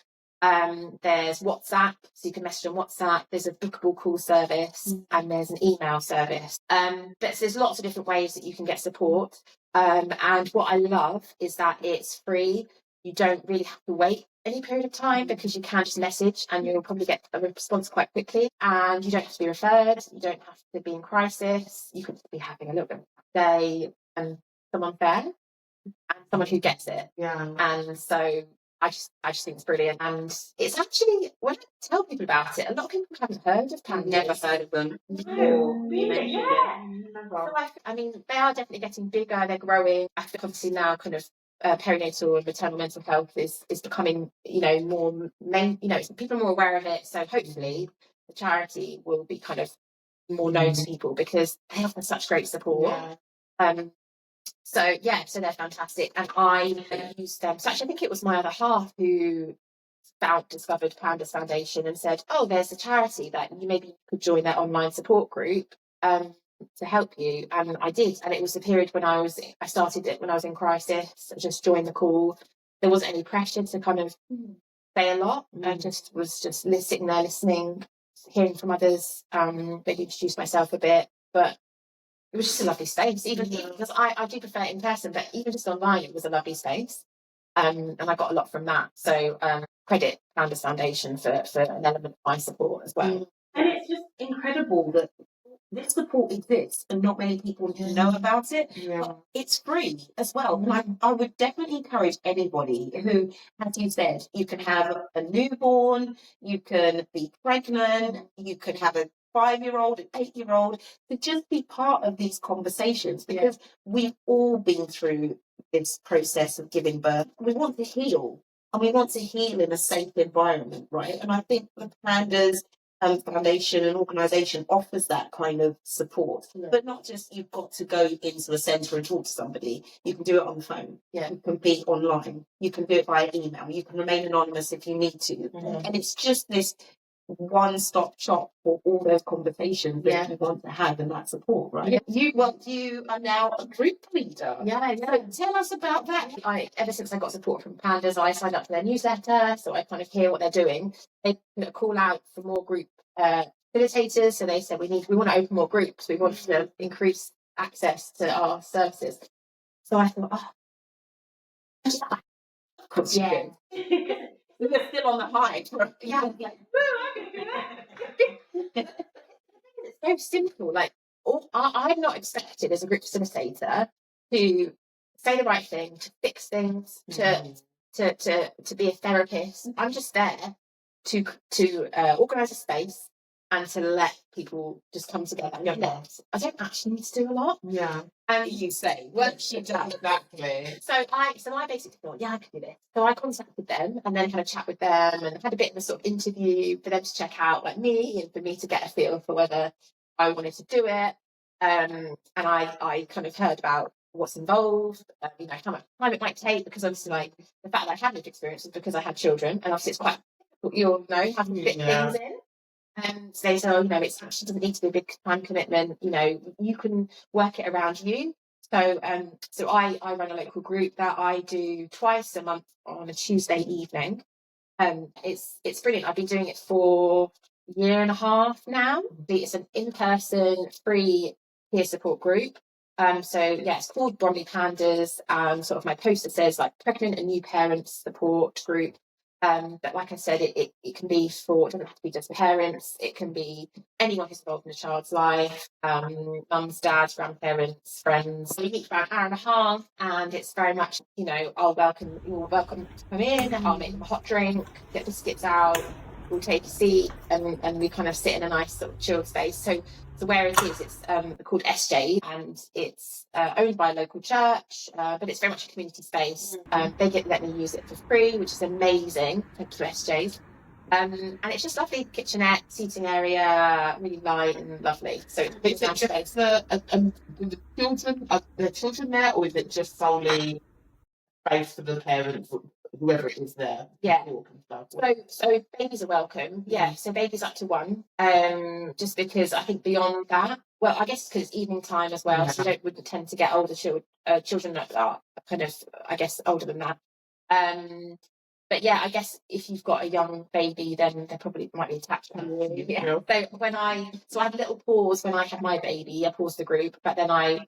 There's WhatsApp, so you can message on WhatsApp. There's a bookable call service, and there's an email service. But there's lots of different ways that you can get support. And what I love is that it's free. You don't really have to wait any period of time, because you can just message and you'll probably get a response quite quickly. And you don't have to be referred. You don't have to be in crisis. You could be having a little bit of a day, and someone there and someone who gets it. And so I just think it's brilliant. And it's actually, when I tell people about it, a lot of people haven't heard of PANDAS. Never heard of them. So they are definitely getting bigger. They're growing. I think obviously now kind of perinatal and maternal mental health is becoming, more main. People are more aware of it. So hopefully the charity will be kind of more known to people, because they offer such great support. So they're fantastic, and I used them. So actually, I think it was my other half who discovered PANDAS Foundation and said, "Oh, there's a charity that you maybe could join their online support group to help you." And I did, and it was the period when I started it when I was in crisis. I just joined the call. There wasn't any pressure to kind of say a lot. I was sitting there listening, hearing from others, maybe introduce myself a bit, but it was just a lovely space, even because I do prefer it in person, but even just online, it was a lovely space. And I got a lot from that. So credit PANDAS Foundation for an element of my support as well. And it's just incredible that this support exists and not many people know about it. But it's free as well. And I would definitely encourage anybody who, as you said, you can have a newborn, you can be pregnant, you could have a 5-year-old, an 8-year-old, to just be part of these conversations, because we've all been through this process of giving birth. We want to heal, and we want to heal in a safe environment, right? And I think the PANDAS Foundation and organisation offers that kind of support, but not just you've got to go into a centre and talk to somebody. You can do it on the phone. You can be online. You can do it via email. You can remain anonymous if you need to. And it's just this one-stop shop for all those conversations that you want to have and that support, right? You are now a group leader. So tell us about that. Ever since I got support from PANDAS, I signed up to their newsletter, so I kind of hear what they're doing. They call out for more group facilitators, so they said we want to open more groups. We want to increase access to our services. So I thought, of course you do. We were still on the high. It's so simple. Like, I'm not expected as a group facilitator to say the right thing, to fix things, to be a therapist. I'm just there to organise a space and to let people just come together. I don't actually need to do a lot. And you say, well, she does. Exactly. So I basically thought, I could do this. So I contacted them and then had a chat with them and had a bit of a sort of interview for them to check out like me and for me to get a feel for whether I wanted to do it. And I kind of heard about what's involved, how much time it might take, because obviously like the fact that I had lived experience is because I had children, and obviously it's quite difficult, you all know, having to fit things in. And so they say, it actually doesn't need to be a big time commitment. You can work it around you. So I run a local group that I do twice a month on a Tuesday evening. It's brilliant. I've been doing it for a year and a half now. It's an in-person free peer support group. It's called Bromley Pandas. Sort of my poster says like pregnant and new parents support group. But like I said, it can be it doesn't have to be just parents. It can be anyone who's involved in a child's life, mums, dads, grandparents, friends. We meet for an hour and a half, and it's very much, you're welcome to come in. I'll make them a hot drink, get biscuits out, we'll take a seat, and we kind of sit in a nice sort of chilled space. So where it is, it's called SJ, and it's owned by a local church, but it's very much a community space. They let me use it for free, which is amazing. Thank you, SJs. And it's just lovely kitchenette, seating area, really light and lovely. So it's nice space. The children, are there children there, or is it just solely space for the parents, whoever it is there? So babies are welcome. So babies up to 1. Just because I think beyond that, well, I guess because it's evening time as well, so you wouldn't tend to get older children that are kind of, I guess, older than that. But I guess if you've got a young baby, then they probably might be attached to you. So I had a little pause when I had my baby. I paused the group, but then I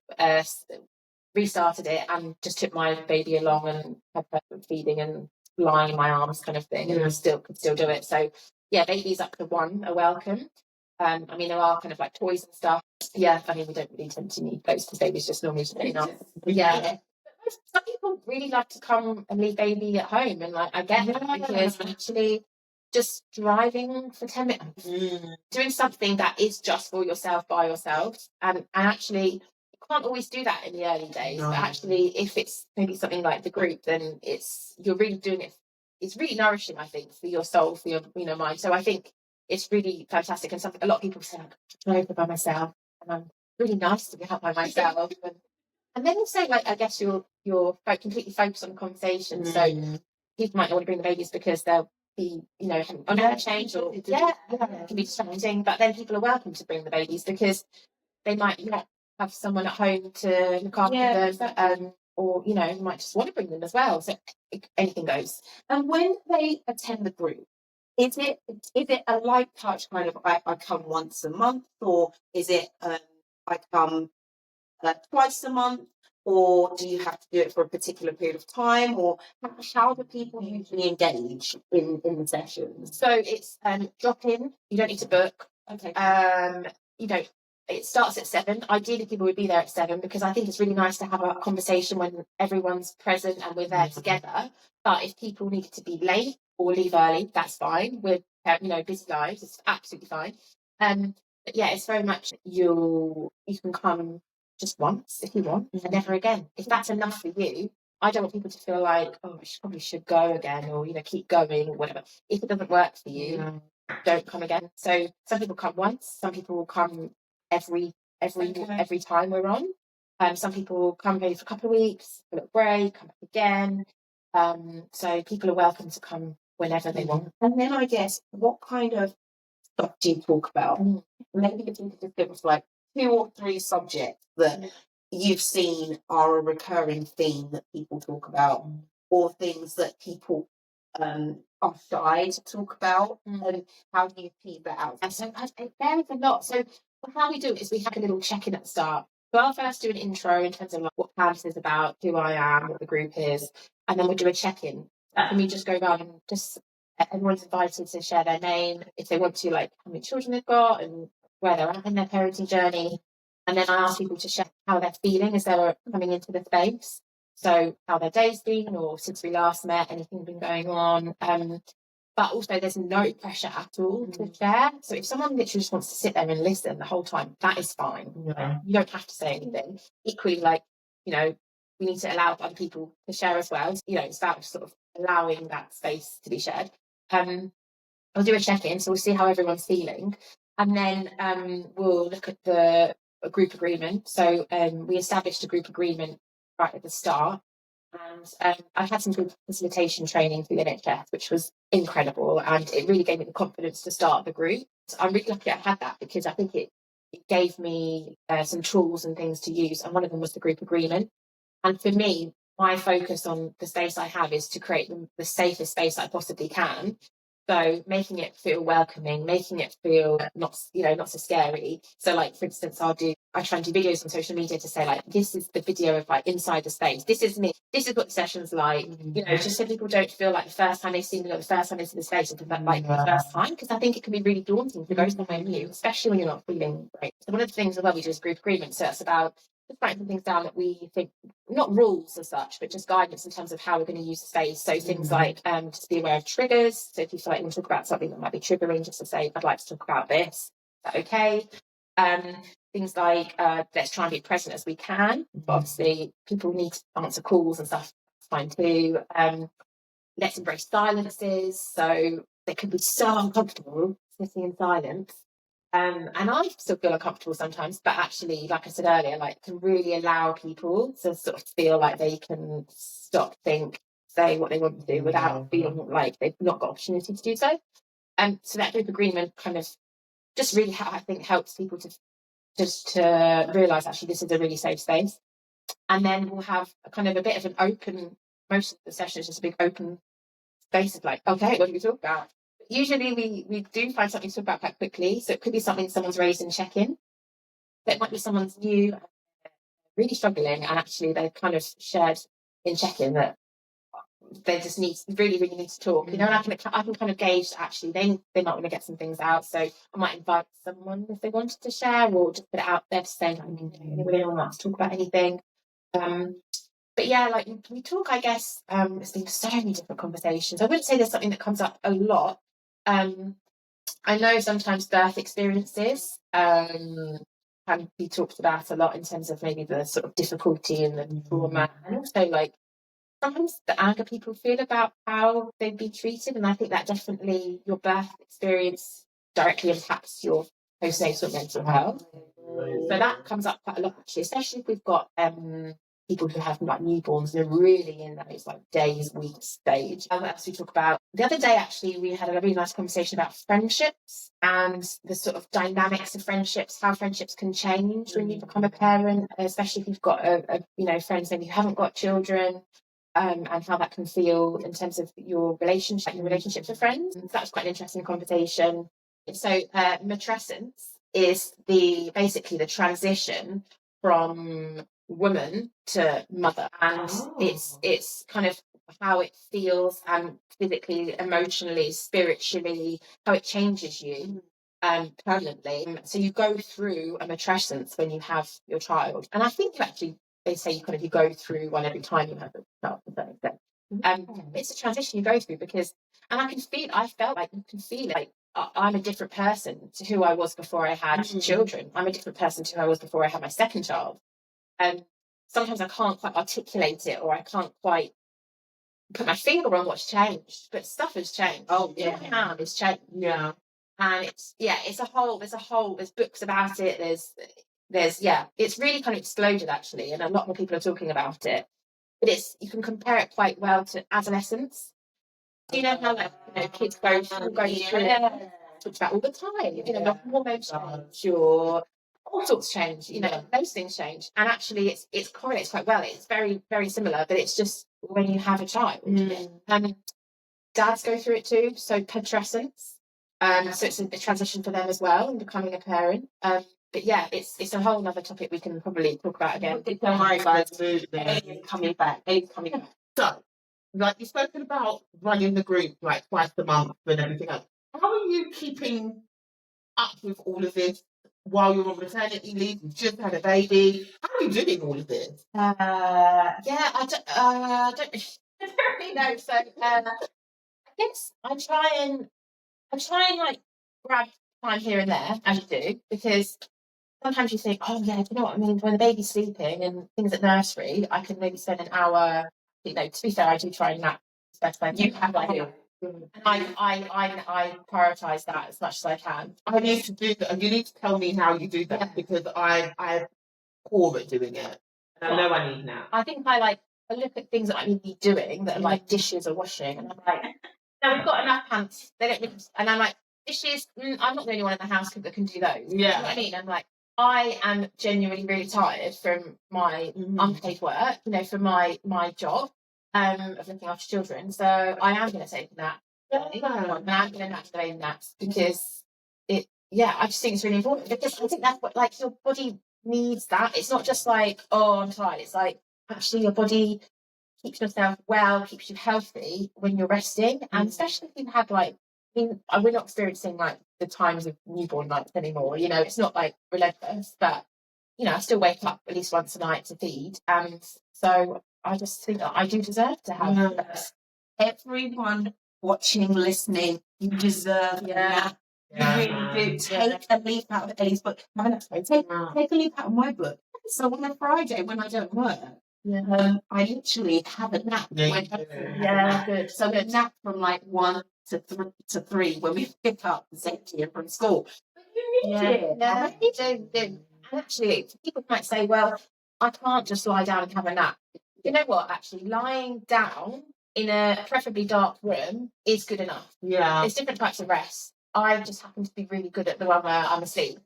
restarted it and just took my baby along and had her feeding and lying in my arms kind of thing, and could still do it. So babies up to 1 are welcome. There are kind of like toys and stuff. We don't really tend to need those because babies just normally stay enough. Some people really like to come and leave baby at home, and like I get that, because actually just driving for 10 minutes, doing something that is just for yourself by yourself, and actually you can't always do that in the early days. But actually, if it's maybe something like the group, then you're really doing it. It's really nourishing, I think, for your soul, for your mind. So I think it's really fantastic. And a lot of people say, I'm over by myself, and I'm really nice to be out by myself. And then also, like, I guess you're completely focused on the conversation. So people might not want to bring the babies because they'll be, on a change, or it can be distracting. But then people are welcome to bring the babies because they might not have someone at home to look after them, or might just want to bring them as well. So anything goes. And when they attend the group, is it a light touch kind of? I come once a month, or is it I come twice a month, or do you have to do it for a particular period of time, or how do people usually engage in the sessions? So it's drop in. You don't need to book. Okay. It starts at 7. Ideally, people would be there at 7 because I think it's really nice to have a conversation when everyone's present and we're there together. But if people needed to be late or leave early, that's fine. We're busy lives. It's absolutely fine. But it's very much you can come just once if you want, and never again. If that's enough for you, I don't want people to feel like, I probably should go again, or keep going, or whatever. If it doesn't work for you, don't come again. So some people come once, some people will come every time we're on. Some people come maybe for a couple of weeks, a little break, come back again. So people are welcome to come whenever they want. And then I guess, what kind of stuff do you talk about? Maybe if you could just give us like 2 or 3 subjects that you've seen are a recurring theme that people talk about, or things that people are shy to talk about, and how do you feed that out? And so it varies a lot. So how we do it is we have a little check-in at the start. So I'll first do an intro in terms of like what PANDAS is about, who I am, what the group is, and then we'll do a check-in. And we just go around and just everyone's invited to share their name, if they want to, like how many children they've got and where they're at in their parenting journey. And then I ask people to share how they're feeling as they're coming into the space. So how their day's been, or since we last met, anything been going on. But also there's no pressure at all to share. So if someone literally just wants to sit there and listen the whole time, that is fine. Yeah. You don't have to say anything. Equally, like, you know, we need to allow other people to share as well. You know, it's about sort of allowing that space to be shared. I'll do a check-in, so we'll see how everyone's feeling. And then we'll look at the group agreement. So we established a group agreement right at the start. And I've had some good facilitation training through the NHS, which was incredible. And it really gave me the confidence to start the group. So I'm really lucky I had that, because I think it gave me some tools and things to use. And one of them was the group agreement. And for me, my focus on the space I have is to create the safest space I possibly can. So making it feel welcoming, making it feel not so scary. So like, for instance, I try and do videos on social media to say, like, this is the video of like inside the space. This is me. This is what the session's like. You know, just so people don't feel like the first time they see me, or the first time they see the space, or like the first time, because I think it can be really daunting to go somewhere new, especially when you're not feeling great. So one of the things as well we do is group agreement. So it's about just writing some things down that we think, not rules as such, but just guidance in terms of how we're going to use the space. So things like just be aware of triggers. So if you feel like you want to talk about something that might be triggering, just to say, I'd like to talk about this. Is that okay? Things like let's try and be present as we can. But obviously, people need to answer calls and stuff. That's fine too. Let's embrace silences. So they can be so uncomfortable sitting in silence. And I still feel uncomfortable sometimes, but actually, like I said earlier, like, can really allow people to sort of feel like they can stop, think, say what they want to do without feeling like they've not got opportunity to do so. And so that group agreement kind of just really, I think, helps people to realise actually this is a really safe space. And then we'll have a kind of a bit of an open, most of the session is just a big open space of like, okay, what do we talk about? Usually we do find something to talk about quite quickly. So it could be something someone's raised in check-in. It might be someone's new, really struggling, and actually they've kind of shared in check-in that they just really need to talk. You know, and I can kind of gauge that actually they might want to get some things out. So I might invite someone if they wanted to share, or just put it out there to say, anyone wants to talk about anything. But yeah, like we talk, I guess, there's been so many different conversations. I wouldn't say there's something that comes up a lot. I know sometimes birth experiences can be talked about a lot in terms of maybe the sort of difficulty and the trauma, and also like sometimes the anger people feel about how they've been treated. And I think that definitely your birth experience directly impacts your postnatal mental health. So that comes up quite a lot, actually, especially if we've got people who have like newborns, they're really in those like days, weeks stage. And what else we talk about? The other day, actually, we had a really nice conversation about friendships and the sort of dynamics of friendships, how friendships can change when you become a parent, especially if you've got friends maybe who haven't got children, and how that can feel in terms of your relationships with friends. So that was quite an interesting conversation. So matrescence is basically the transition from woman to mother, and it's kind of how it feels, and physically, emotionally, spiritually, how it changes you permanently. So you go through a matrescence when you have your child, and I think they say you go through one every time you have a child. It's a transition you go through, because, and I felt like you can feel it, like I'm a different person to who I was before I had children. I'm a different person to who I was before I had my second child. Sometimes I can't quite articulate it, or I can't quite put my finger on what's changed, but stuff has changed. Oh yeah, hand has changed. Yeah, and there's books about it. It's really kind of exploded, actually, and a lot more people are talking about it. But you can compare it quite well to adolescence. Do you know how kids go through it? Talked about all the time. The hormones change, your all sorts change. Those things change, and actually, it correlates quite well. It's very, very similar, but it's just when you have a child. Dads go through it too. So matrescence. So it's a transition for them as well in becoming a parent. But yeah, it's a whole other topic we can probably talk about again. Don't worry, guys. It's coming back. So, like, you've spoken about running the group like twice a month and everything else. How are you keeping up with all of this while you're on maternity leave, you've just had a baby. How are you doing all of this? I don't really know. So I guess I try and like grab time here and there, as you do, because sometimes you think, oh yeah, do you know what I mean? When the baby's sleeping and things at nursery, I can maybe spend an hour. You know, to be fair, I do try and nap as best I can. You have I do. And I prioritise that as much as I can. I need to do that, and you need to tell me how you do that because I'm poor at doing it. And I know I need now. I think I look at things that I need to be doing that are like dishes or washing, and I'm like, no, we've got enough pants. They don't need, and I'm like, dishes. I'm not the only one in the house that can do those. Yeah, you know what I mean. I'm like, I am genuinely really tired from my unpaid work. You know, from my job. Of looking after children, so I am going to take a nap. And I'm going to nap the baby naps because I just think it's really important because I think that's what like your body needs that. It's not just like, oh, I'm tired. It's like actually your body keeps yourself well, keeps you healthy when you're resting, and especially if you have we're not experiencing like the times of newborn nights anymore. You know, it's not like relentless, but you know, I still wake up at least once a night to feed, and so I just think that I do deserve to have rest. Everyone watching, listening, you deserve that. You really do. Take a leaf out of Ellie's book. Take a leaf out of my book. So on a Friday when I don't work, I literally have a nap. Good. So a nap from like 1 to 3 when we pick up Zettia from school. But you need it. Yeah, you do. And actually, people might say, well, I can't just lie down and have a nap. You know what? Actually, lying down in a preferably dark room is good enough. Yeah. There's different types of rest. I just happen to be really good at the one where I'm asleep.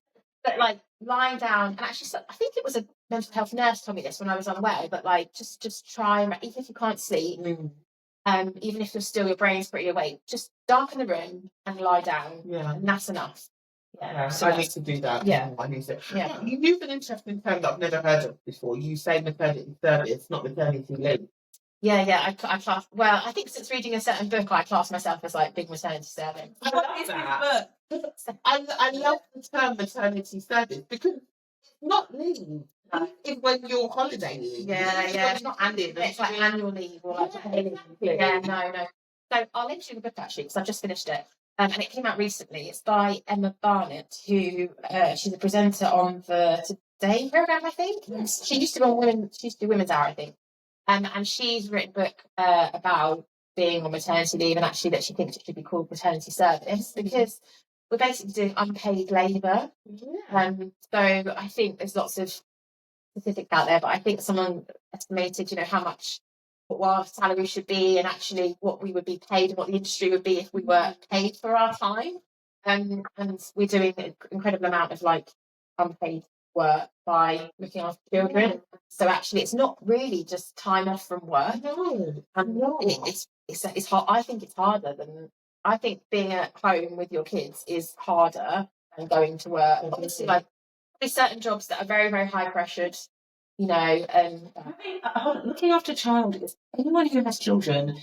But like lying down, and actually, I think it was a mental health nurse told me this when I was unaware. But like, just try, even if you can't sleep, even if your brain's pretty awake, just darken the room and lie down. Yeah, and that's enough. Yeah, so I need to do that. Yeah, I need to. Yeah, you use an interesting term that I've never heard of before. You say maternity service, not maternity leave. Yeah. I class. Well, I think since reading a certain book, I class myself as like big maternity service. I love that. I love the term maternity service because it's not leave. It's when you're holidaying. Yeah. It's not annual. It's like annual leave or like leave. Yeah, no. So I'll link to the book actually because I've just finished it. And it came out recently. It's by Emma Barnett, who she's a presenter on the Today programme, I think. Yes. She used to do Women's Hour, I think. And she's written a book about being on maternity leave, and actually that she thinks it should be called maternity service because we're basically doing unpaid labour. So I think there's lots of statistics out there, but I think someone estimated, how much what our salary should be and actually what we would be paid and what the industry would be if we were paid for our time. And we're doing an incredible amount of like unpaid work by looking after children. So actually it's not really just time off from work. It's hard. I think it's harder I think being at home with your kids is harder than going to work. Obviously, like there's certain jobs that are very, very high pressured. Looking after a child is anyone who has children,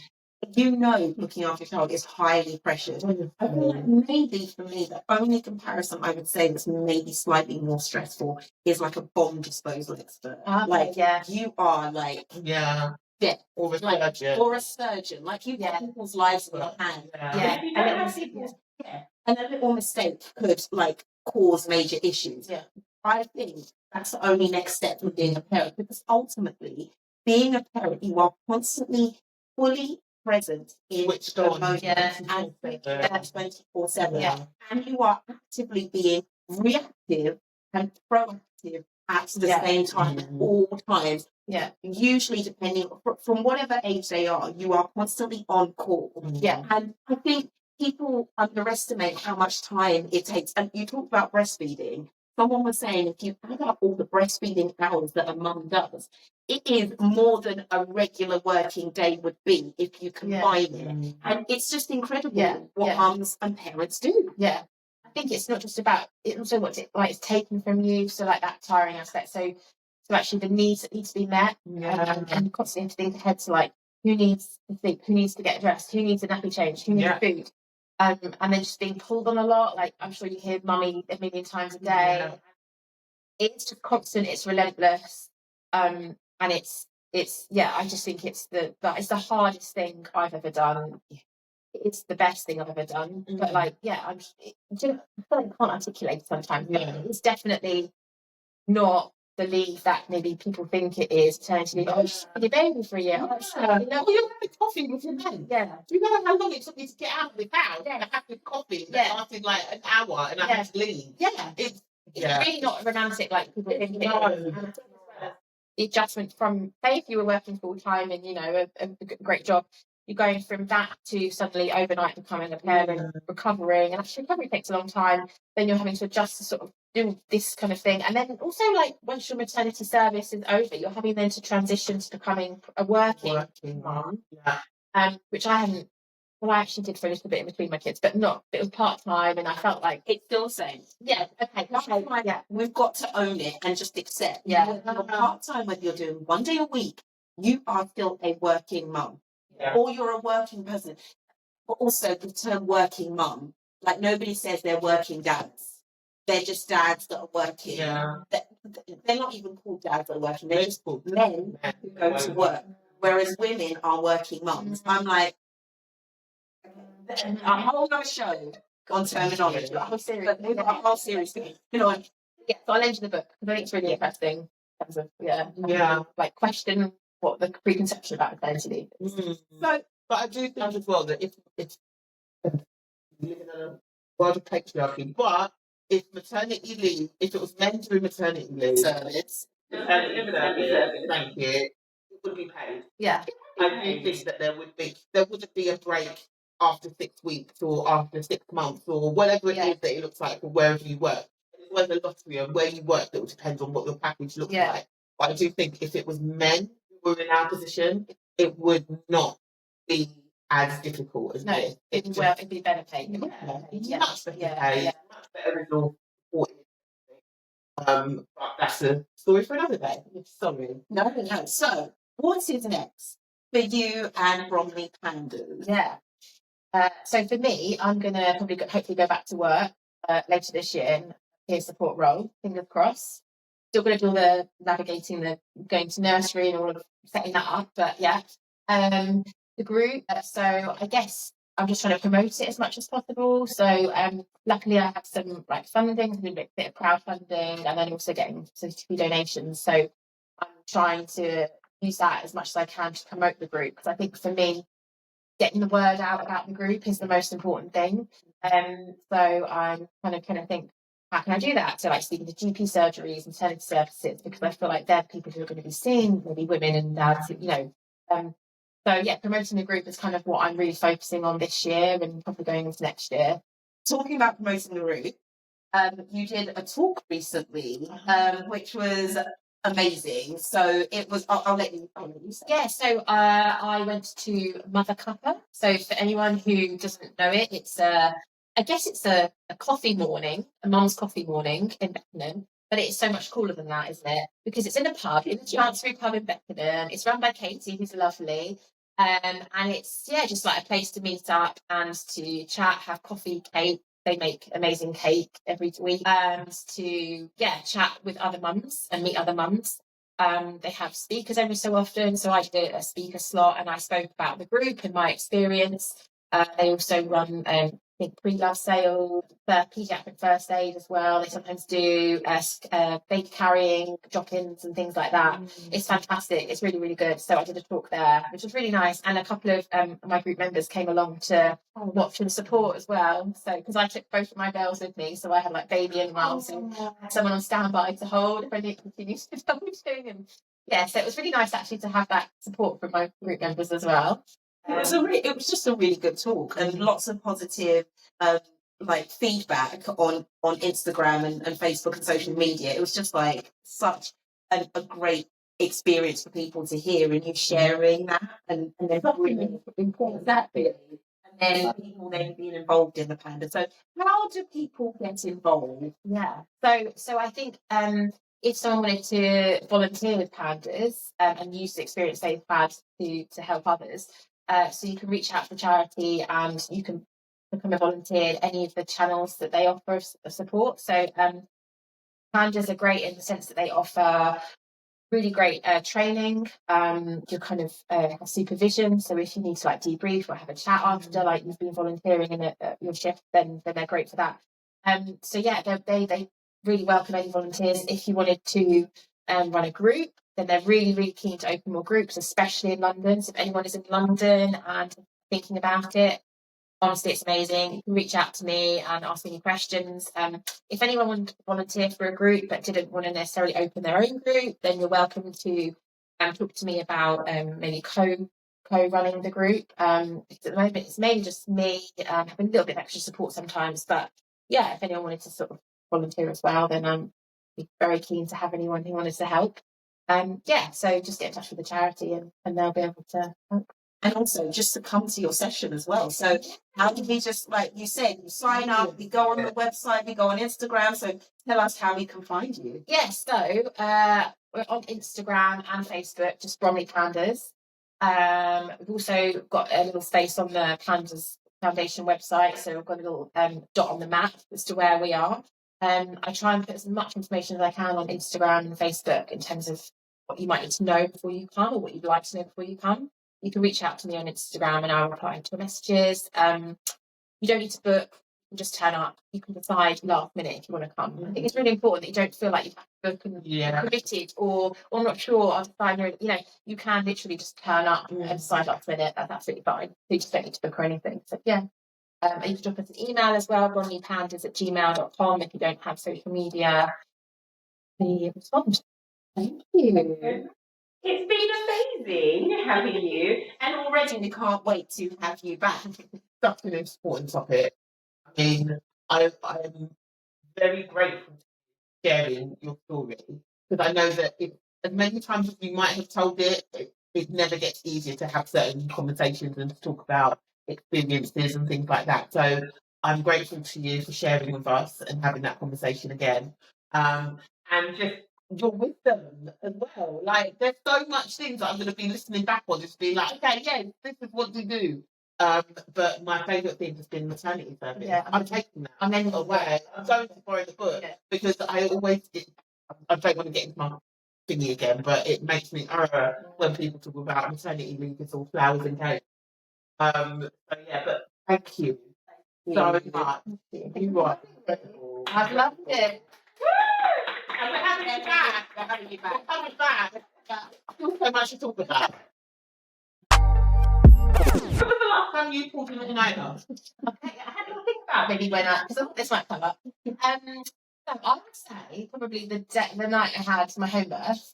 looking after a child is highly pressured. I feel like maybe for me, the only comparison I would say that's maybe slightly more stressful is like a bomb disposal expert. You are like, or a surgeon. Like you get people's lives in your hand. And a little mistake could like cause major issues. I think that's the only next step from being a parent, because ultimately, being a parent, you are constantly fully present in the moment and 24/7. And you are actively being reactive and proactive at the same time at all times. Usually, depending from whatever age they are, you are constantly on call. And I think people underestimate how much time it takes. And you talk about breastfeeding. Someone was saying if you add up all the breastfeeding hours that a mum does, it is more than a regular working day would be if you combine it. And it's just incredible what mums and parents do. I think it's not just about it, also what's it like it's taken from you. So like that tiring aspect. So actually the needs that need to be met, and you constantly have to think ahead to like who needs to sleep, who needs to get dressed, who needs a nappy change, who needs food. and then just being pulled on a lot. Like, I'm sure you hear mummy a million times a day. Yeah. It's just constant, it's relentless, and it's I just think it's the hardest thing I've ever done. It's the best thing I've ever done, but like, I feel like I can't articulate sometimes. But it's definitely not the leave that maybe people think it is. Maternity leave. Oh, she's had your baby for a year. Oh, Well, you're having coffee with your men. Yeah. Do you know how long it took me to get out of the house? Yeah. I had this coffee that Yeah. lasted like an hour, and I had to leave. Yeah. It's really not romantic like people think it No. is. The adjustment from, say, if you were working full time and, you know, a great job, you're going from that to suddenly overnight becoming a parent, recovering, and actually recovery takes a long time. Then you're having to adjust to sort of do this kind of thing, and then also, like, once your maternity service is over, you're having then to transition to becoming a working mum, which I haven't. Well, I actually did for a little bit in between my kids, but not. It was part time, and I felt like It's still the same. yeah, okay, Yeah, we've got to own it and just accept. Yeah. Whether you're part time, whether you're doing 1 day a week, you are still a working mum, Yeah. or you're a working person. But also the term working mum, like, nobody says they're working dads. They're just dads that are working. Yeah. They're not even called dads that are working. They're just called men who go to work. Whereas women are working mums. I'm like, a whole other show on terminology. a whole series. But we've got a whole series to go on. Yeah, so I'll end the book because I think it's really interesting in terms of like question what the preconception about maternity is. So, but I do think as well that if we live in a world of patriarchy, but if maternity leave, if it was meant to be maternity leave, Service. thank you, it would be paid. Yeah. I do think that there wouldn't be a break after 6 weeks or after 6 months or whatever it is that it looks like for wherever you work. It's where the lottery and where you work that will depend on what your package looks like. But I do think if it was men who were in our position, it would not be as difficult as this. It'd be better paid. Much better paid, much better resource supported. But that's a story for another day. Sorry. No. So, what is next for you and Bromley Pandas? Yeah. So for me, I'm gonna probably hopefully go back to work later this year in peer support role. Fingers crossed. Still gonna do all the navigating, the going to nursery and all of setting that up. But the group. So I guess I'm just trying to promote it as much as possible. So luckily I have some like funding, a bit of crowdfunding, and then also getting some donations. So I'm trying to use that as much as I can to promote the group, because I think for me, getting the word out about the group is the most important thing. So I'm kind of think, how can I do that? So like speaking to GP surgeries and maternity services, because I feel like they're people who are going to be seeing maybe women and dads, you know. So yeah, promoting the group is kind of what I'm really focusing on this year and probably going into next year. Talking about promoting the group, you did a talk recently, which was amazing. So it was. I'll let you say. Yeah. So I went to Mother Cuppa. So for anyone who doesn't know it, it's I guess it's a coffee morning, a mum's coffee morning in Beckenham. But it's so much cooler than that, isn't it? Because it's in a pub, in the Chancery pub in Beckenham. It's run by Katie, who's lovely. And it's just like a place to meet up and to chat, have coffee, cake. They make amazing cake every week, and to chat with other mums and meet other mums. They have speakers every so often, so I did a speaker slot and I spoke about the group and my experience. They also run pre-love sale, paediatric first aid as well. They sometimes do baby carrying, drop-ins and things like that. It's fantastic. It's really, really good. So I did a talk there, which was really nice. And a couple of my group members came along to watch and support as well. So because I took both of my girls with me, so I had like baby and mums and had someone on standby to hold if I need to continue to coaching. And so it was really nice actually to have that support from my group members as well. It was just a really good talk and lots of positive feedback on Instagram and Facebook and social media. It was just like such a great experience for people to hear, and you sharing that and then really important that bit. And then people then being involved in the panda. So how do people get involved? Yeah. So I think if someone wanted to volunteer with pandas and use the experience they've had to help others, so you can reach out to the charity and you can become a volunteer in any of the channels that they offer of support. So PANDAS are great in the sense that they offer really great training. You kind of have supervision. So if you need to like debrief or have a chat after like you've been volunteering in your shift, then they're great for that. So yeah, they really welcome any volunteers. If you wanted to run a group, then they're really, really keen to open more groups, especially in London. So if anyone is in London and thinking about it, honestly, it's amazing. You can reach out to me and ask me any questions. If anyone wanted to volunteer for a group but didn't want to necessarily open their own group, then you're welcome to talk to me about maybe co-running the group. Because at the moment, it's mainly just me having a little bit of extra support sometimes. But yeah, if anyone wanted to sort of volunteer as well, then I'm very keen to have anyone who wanted to help. Yeah, so just get in touch with the charity and they'll be able to help. And also just to come to your session as well. So how did we just, like you said, you sign up, we go on the website, we go on Instagram. So tell us how we can find you. Yes, so we're on Instagram and Facebook, just Bromley Pandas. We've also got a little space on the PANDAS Foundation website, so we've got a little dot on the map as to where we are. I try and put as much information as I can on Instagram and Facebook in terms of what you might need to know before you come or what you'd like to know before you come. You can reach out to me on Instagram and I'll reply to your messages. You don't need to book, you can just turn up. You can decide last minute if you want to come. I think it's really important that you don't feel like you have to book and be committed or I'm not sure, I'll decide, you can literally just turn up and decide last minute. That's absolutely fine. You just don't need to book or anything. So yeah. And you can drop us an email as well, bromleypandas@gmail.com if you don't have social media. We respond. Thank you. It's been amazing having you, and already we can't wait to have you back. Such an important topic. I mean, I'm very grateful for sharing your story because I know that as many times as you might have told it never gets easier to have certain conversations and to talk about experiences and things like that. So I'm grateful to you for sharing with us and having that conversation again. And just your wisdom as well. Like there's so much things that I'm going to be listening back on, just being like, okay, yeah, this is what we do. But my favourite thing has been maternity service. Yeah, I'm taking that. I'm then away. I'm going to borrow the book because I don't want to get into my thingy again, but it makes me when people talk about maternity leave, it's all flowers and cake. So yeah, but thank you so much. You are incredible. I've loved it. And we're having you back. We're having you back. Coming back. There's so much to talk about. When was the last time you pulled an all-nighter? Okay, I had to think about maybe when because this might come up. So I would say probably the night I had my home birth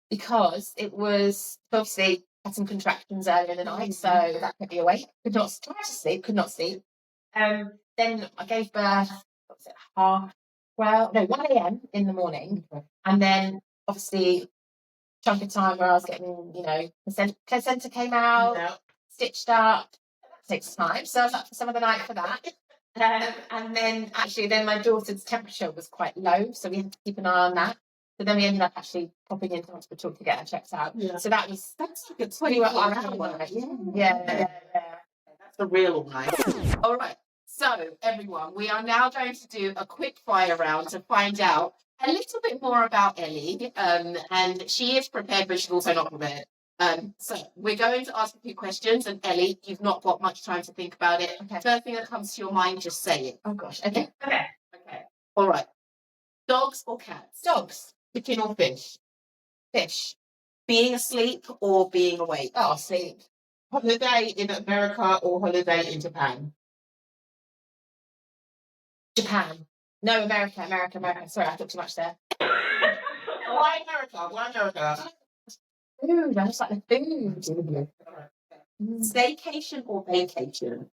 because it was obviously had some contractions earlier in the night, so that kept me awake. Could not try to sleep, could not sleep. Then I gave birth. What was it? 1 a.m. in the morning, and then obviously chunk of time where I was getting, placenta came out, stitched up. That takes time, so I was up for some of the night for that. And then my daughter's temperature was quite low, so we had to keep an eye on that. So then we ended up actually popping into hospital to get her checked out. Yeah. So that's like a 24-hour. Yeah. That's the real night. All right. So, everyone, we are now going to do a quick fire round to find out a little bit more about Ellie. And she is prepared, but she's also not prepared. So, we're going to ask a few questions. And Ellie, you've not got much time to think about it. Okay. First thing that comes to your mind, just say it. Oh, gosh. Okay. All right. Dogs or cats? Dogs. Chicken or fish? Fish. Being asleep or being awake? Oh, sleep. Holiday in America or holiday in Japan? Japan. No, America. Sorry, I thought too much there. Why America? Food. I just like the food. Staycation or vacation?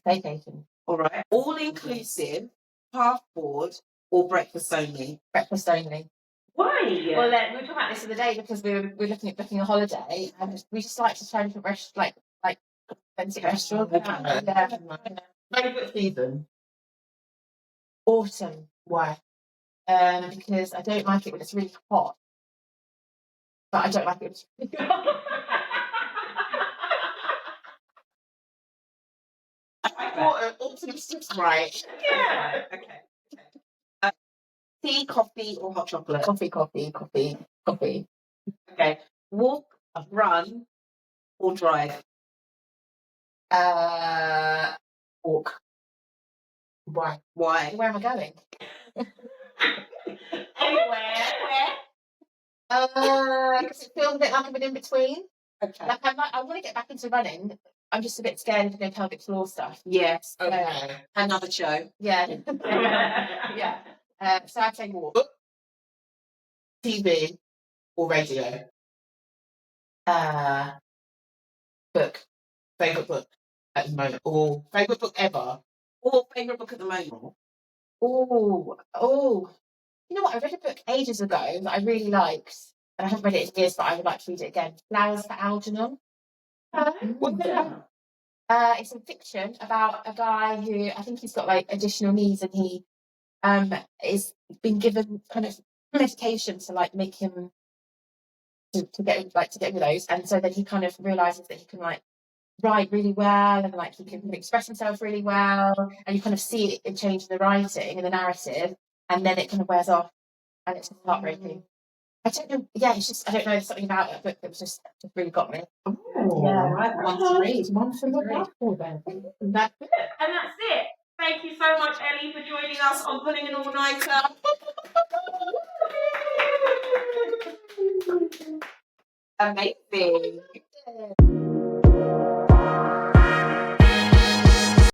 Vacation. All right. All inclusive, half board, or breakfast only? Breakfast only. Why? Well, we were talking about this the other day because we were looking at booking a holiday, and we just like to try different restaurants, like fancy restaurants. Favorite season? Autumn. Why? Because I don't like it when it's really hot, but I don't like it when it's really hot. important. All to just right. Yeah. Okay. Tea, coffee, or hot chocolate? Coffee. Okay. Walk, run, or drive? Walk. Why? Why? Where am I going? Anywhere. Where? Because it feels a bit like I'm in between. Okay. Like I want to get back into running. I'm just a bit scared of the pelvic floor stuff. Yes. Okay. Another show. Yeah. Yeah. So I'd say walk. TV or radio? Book. Favorite book at the moment, or favorite book ever? Or favourite book at the moment? Oh. You know what? I read a book ages ago that I really liked. And I haven't read it in years, but I would like to read it again. Flowers for Algernon. What's that? It's a fiction about a guy who I think he's got like additional needs, and he is been given kind of medication to like make him to get rid of those, and so then he kind of realizes that he can like write really well, and like he can express himself really well, and you kind of see it change in the writing and the narrative, and then it kind of wears off, and it's just heartbreaking. I don't know. Yeah, it's just I don't know. There's something about that book that was just really got me. Oh, Yeah. Right, one to read. One to look out for then. That's it. And that's it. Thank you so much, Ellie, for joining us on Pulling an All-Nighter. Amazing.